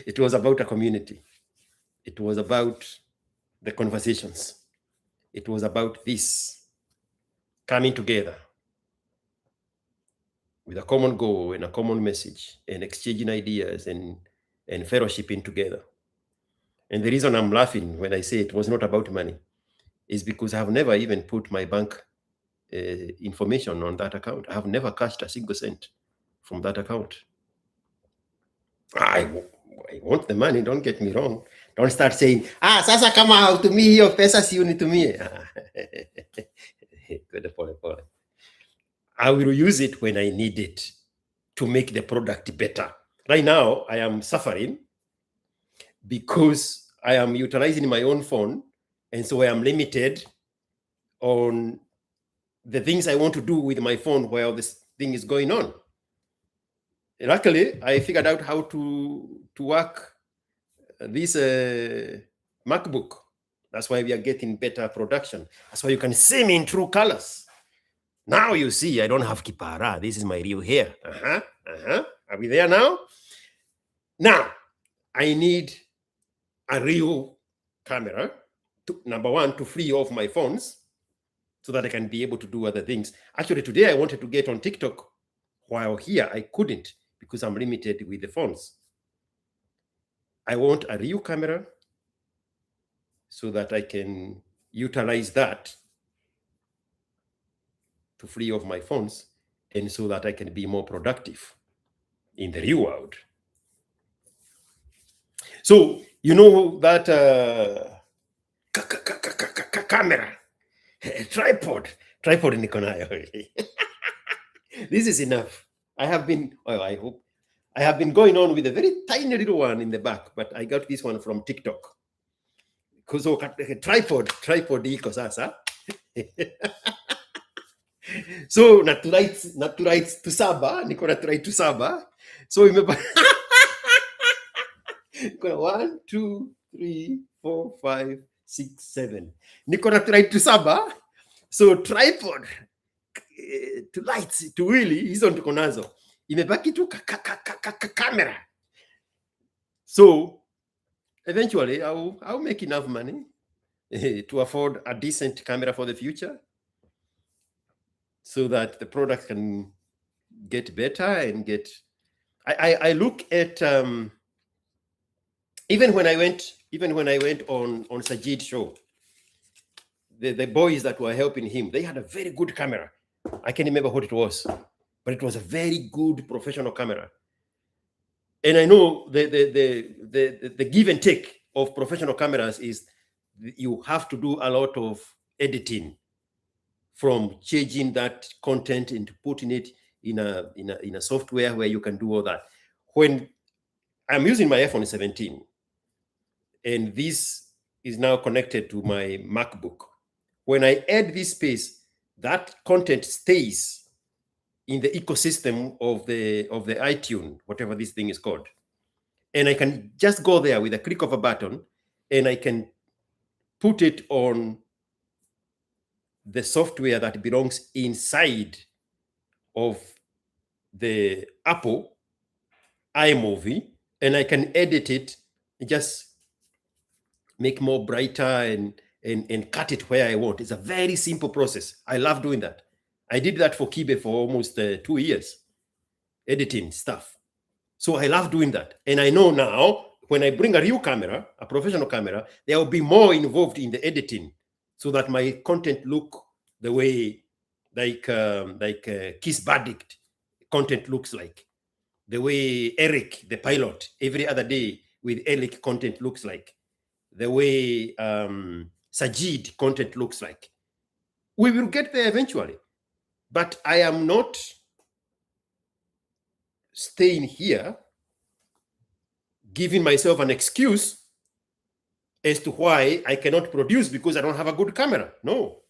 It was about a community. It was about the conversations. It was about this coming together with a common goal and a common message and exchanging ideas and fellowshipping together. And the reason I'm laughing when I say it was not about money is because I have never even put my bank information on that account. I have never cashed a single cent from that account. I want the money, don't get me wrong. Don't start saying, sasa kama hautumii hiyo pesa si unitumie. I will use it when I need it to make the product better. Right now, I am suffering because I am utilizing my own phone, and so I am limited on the things I want to do with my phone while this thing is going on. Luckily, I figured out how to work this MacBook. That's why we are getting better production. That's why you can see me in true colors. Now you see, I don't have kipara. This is my real hair. Are we there now? Now, I need a real camera, number one, to free off my phones so that I can be able to do other things. Actually, today I wanted to get on TikTok. While here, I couldn't because I'm limited with the phones. I want a real camera so that I can utilize that to free off my phones and so that I can be more productive in the real world. So, you know that camera, tripod niko nayo. This is enough. I have been going on with a very tiny little one in the back, but I got this one from TikTok. Because tripod iko sasa. So naturai to saba, niko naturai to saba. So imeba 1, 2, 3, 4, 5, 6, 7. Niko na tried to saba. So tripod, to lights, to wheelie, hizo tuko nazo. Imebaki tu camera. So eventually I'll make enough money to afford a decent camera for the future, so that the product can get better and get. I look at even when I went on Sajid show, the boys that were helping him, they had a very good camera. I can't remember what it was, but it was a very good professional camera. And I know the give and take of professional cameras is you have to do a lot of editing, from changing that content into putting it in a software where you can do all that. When I'm using my iPhone 17, and this is now connected to my MacBook, when I add this space, that content stays in the ecosystem of the iTunes, whatever this thing is called. And I can just go there with a click of a button, and I can put it on the software that belongs inside of the Apple iMovie, and I can edit it, just make more brighter and cut it where I want. It's a very simple process. I love doing that. I did that for Kibe for almost 2 years, editing stuff. So I love doing that. And I know now when I bring a real camera, a professional camera, there will be more involved in the editing, so that my content look the way like Kiss Verdict content looks like, the way Eric, the pilot, every other day with Eric content looks like, the way Sajid content looks like. We will get there eventually, but I am not staying here giving myself an excuse as to why I cannot produce because I don't have a good camera. No.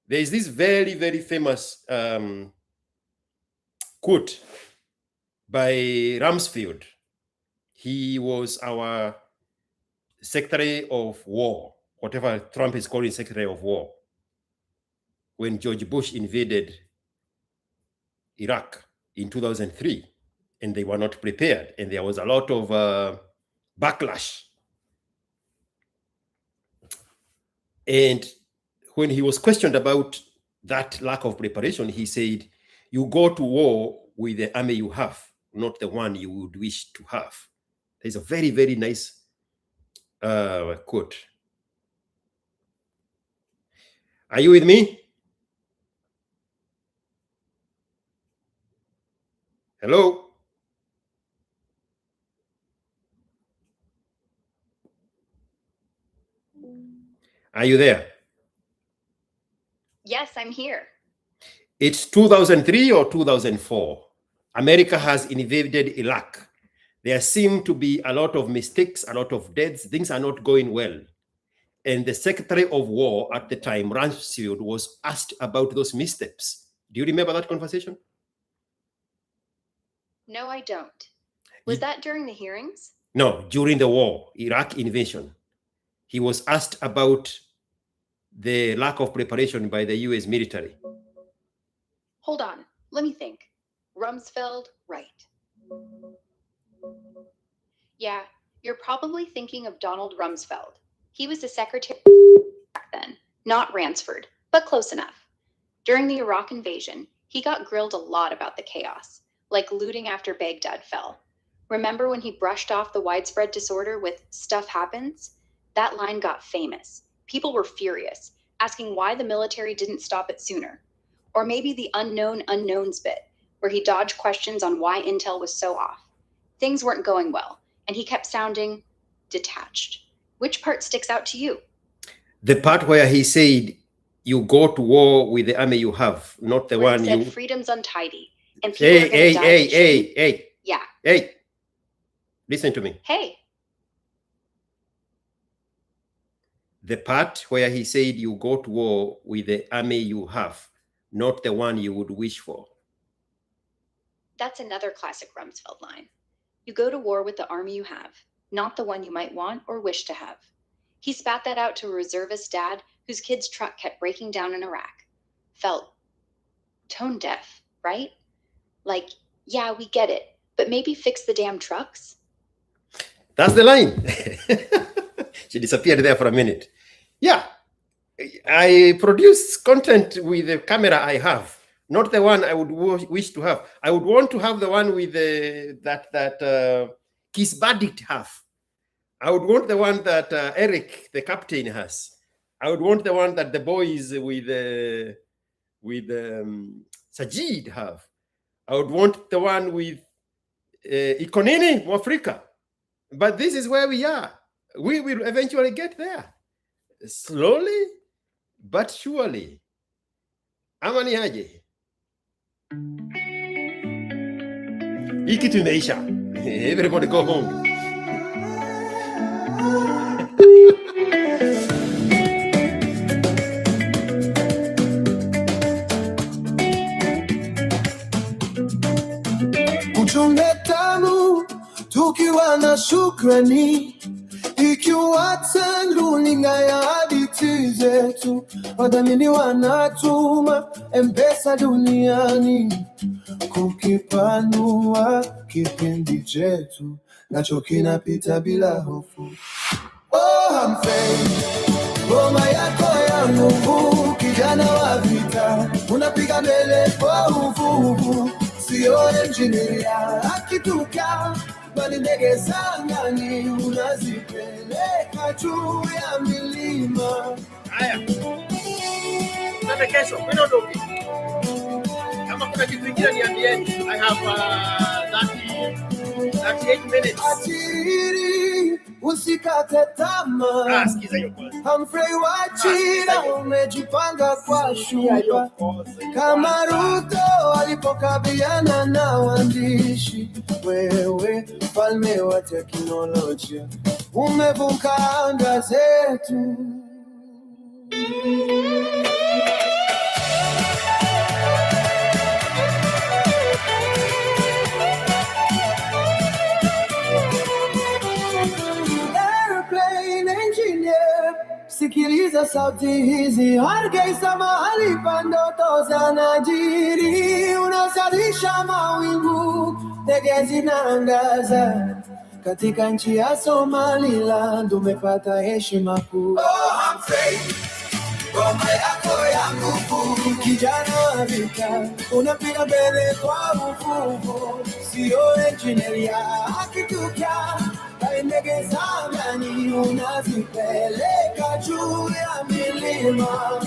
There is this very, very famous quote by Rumsfeld. He was our Secretary of War, whatever Trump is calling Secretary of War, when George Bush invaded Iraq in 2003, and they were not prepared, and there was a lot of backlash. And when he was questioned about that lack of preparation, he said, "You go to war with the army you have, not the one you would wish to have." There's a very, very nice quote. Are you with me? Hello? Are you there? Yes, I'm here. It's 2003 or 2004. America has invaded Iraq. There seem to be a lot of mistakes, a lot of deaths. Things are not going well. And the Secretary of War at the time, Rumsfeld, was asked about those missteps. Do you remember that conversation? No, I don't. Was that during the hearings? No, during the war, Iraq invasion. He was asked about the lack of preparation by the US military. Hold on, let me think. Rumsfeld, right. Yeah, you're probably thinking of Donald Rumsfeld. He was the secretary back then, not Ransford, but close enough. During the Iraq invasion, he got grilled a lot about the chaos, like looting after Baghdad fell. Remember when he brushed off the widespread disorder with "stuff happens"? That line got famous. People were furious, asking why the military didn't stop it sooner. Or maybe the unknown unknowns bit, where he dodged questions on why Intel was so off. Things weren't going well, and he kept sounding detached. Which part sticks out to you? The part where he said, "You go to war with the army you have, not the Where one he said you..." freedom's untidy, and people are gonna die. Hey. Yeah. Hey, listen to me. Hey. The part where he said, "You go to war with the army you have, not the one you would wish for." That's another classic Rumsfeld line. You go to war with the army you have, not the one you might want or wish to have. He spat that out to a reservist dad whose kid's truck kept breaking down in Iraq. Felt tone deaf, right? Like, yeah, we get it, but maybe fix the damn trucks? That's the line. She disappeared there for a minute. Yeah, I produce content with the camera I have, not the one I would wish to have. I would want to have the one with that Kiss Bandit have. I would want the one that Eric, the captain, has. I would want the one that the boys with Sajid have. I would want the one with Ikonini Mwafrika. But this is where we are. We will eventually get there. Slowly, but surely. Amani aje. Hii kitu imeisha. Everybody go home. Uchunge tamu tukiwa na shukrani, ikiwa luninga ya hadithi zetu, wadhamini wanatuma M-Pesa duniani kukipanua kipindi chetu, nacho kinapita bila hofu. Oh, Humphrey, ngoma yako ya nguvu, kijana wa vita, unapiga mbele kwa uvuvu, sio engineer akituka, bali ndege za angani unazipeleka juu ya milima. Haya. Tata kesho, mwenondoki. Kama kuna kitu kingine niambieni. I have 38 minutes. Atiri, usikate tamaa. Sikiza hiyo kwanza. Humphrey Wachira, umejipanga kwa shuka. Kama Ruto alipokabiliana na waandishi, wewe mfalme wa teknolojia, umevuka anga zetu. Sikiliza sauti hizi, hargeisa mahali pa ndoto za najiri, unazalisha mawingu, ndege zinaangaza katika nchi ya Somaliland, umepata heshima kuu. Oh, Humphrey, ngoma yako ya nguvu, kijana wa vita, unapiga mbele kwa uvuvu, sio engineer akituka, ndege za angani unazipeleka juu ya milima.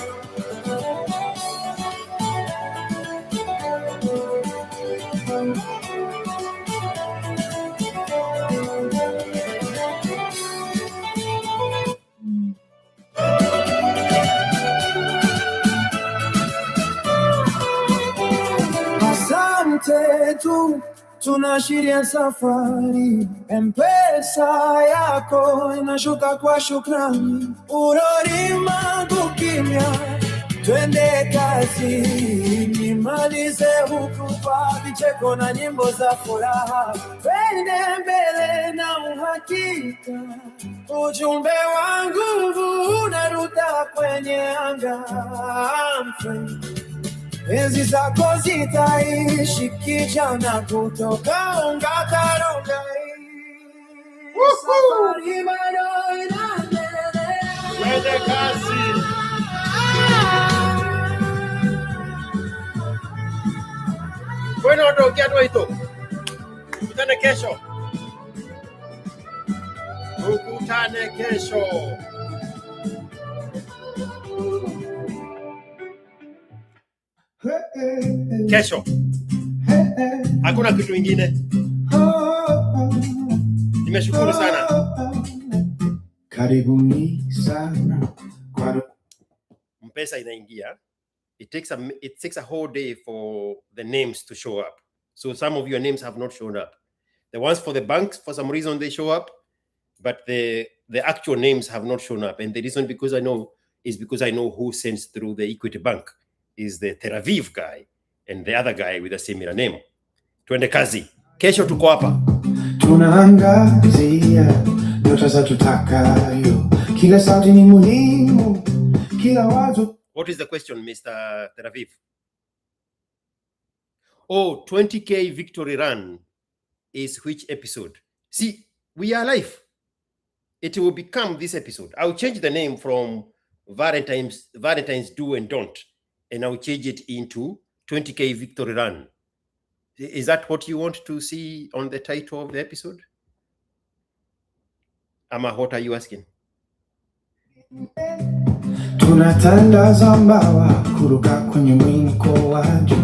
Asante tu, tunashiria safari, M-Pesa yako inashuka kwa shukrani, urorima kukimya, twende kazi, nimalize huku kwa vicheko na nyimbo za furaha, twende mbele na uhakika, ujumbe wa nguvu unaruka kwenye anga. Enzi zako zitaishi, kijana kutoka Ongataronga. Safari bado inaendelea. Twende kazi. Bueno, ndio kiatu hicho. Tukutane kesho. Tukutane kesho. Kesho. Hakuna kitu kingine. Nimeshukuru sana. Karibuni sana. M-Pesa inaingia. It takes a whole day for the names to show up. So some of your names have not shown up. The ones for the banks, for some reason they show up, but the actual names have not shown up. And the reason is because I know who sends through the Equity Bank is the Tel Aviv guy and the other guy with a similar name. Twende kazi. Kesho tuko hapa. Tunaangazia nyota za tutakayo. kila sauti ni muhimu, kila wazo. What is the question, Mr. Tel Aviv? Oh, 20K victory run is which episode? See, we are live. It will become this episode. I'll change the name from Valentine's Do and Don't, and I'll change it into 20K victory run. Is that what you want to see on the title of the episode? Ama, what are you asking? Tunatandaza mbawa kuruka kwenye mwiko wa juu.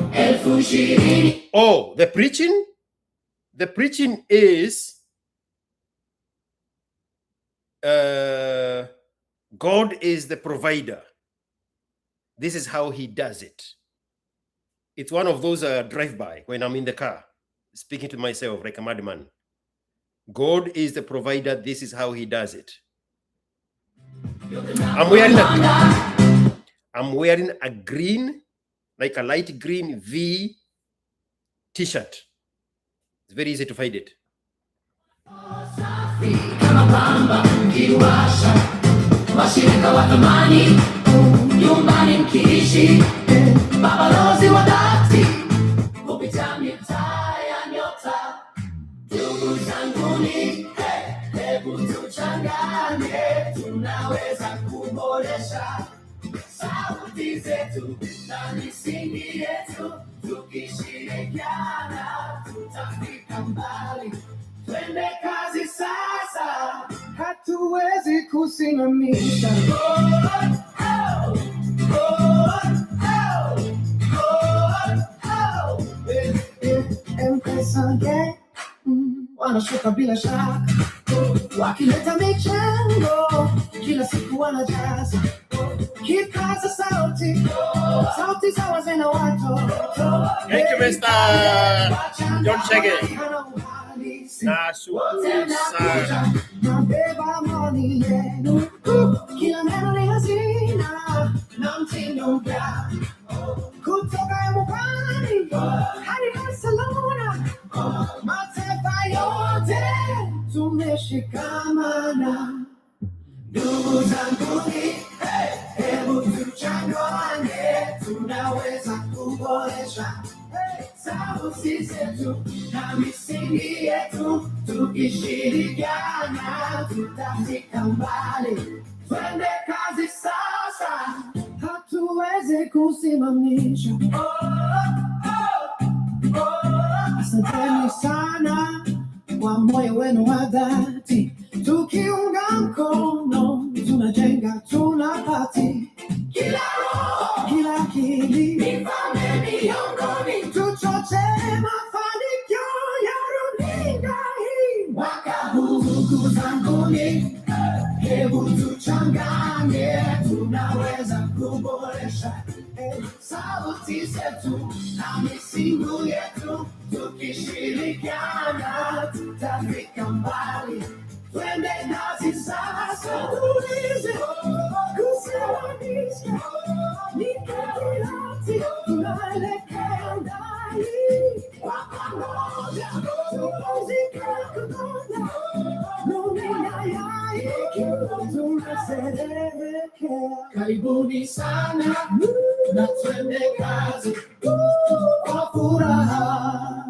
Oh, the preaching? The preaching is God is the provider. This is how he does it. It's one of those drive-by when I'm in the car, speaking to myself like a madman. God is the provider. This is how he does it. I'm wearing a green, like a light green V t-shirt. It's very easy to find it. Tunaweza kuboresha sauti zetu na misingi yetu, tukishirikiana tutafika mbali. Twende kazi sasa, Hatuwezi kusimamisha. M-Pesa, yeah. Wanashuka bila shaka, wakileta michango kila siku wanajaza, kipaza sauti, sauti za wazee na watoto. Thank you, Mr. John Chege. Nashukuru sana. Nabeba maoni yenu, kila neno ni hazina na mtindo mpya, kutoka Mbugani hadi Barcelona, mataifa yote tumeshikamana. Ndugu zanguni, hebu tuchangane, tunaweza kuboresha sauti zetu na misingi yetu, tukishirikiana tutafika mbali. Twende kazi sasa, hatuwezi kusimamisha. Asanteni sana kwa moyo wenu wa dhati, tukiunga mkono tunajenga, tunapati. Kila roho, kila akili, nifanye miongoni, tuchoche mafanikio ya runinga hii. Mwaka huu ndugu zanguni, hebu tuchanganye, tunaweza kuboresha sauti zetu na misingi yetu, tukishirikiana tutafika mbali. Twende kazi sasa, tuweze kusimamisha mikakati, tunaelekea ndani kwa pamoja, tupumzike pamoja, dunia ikiwa tunasherehekea. Karibuni sana na twende kazi kwa furaha.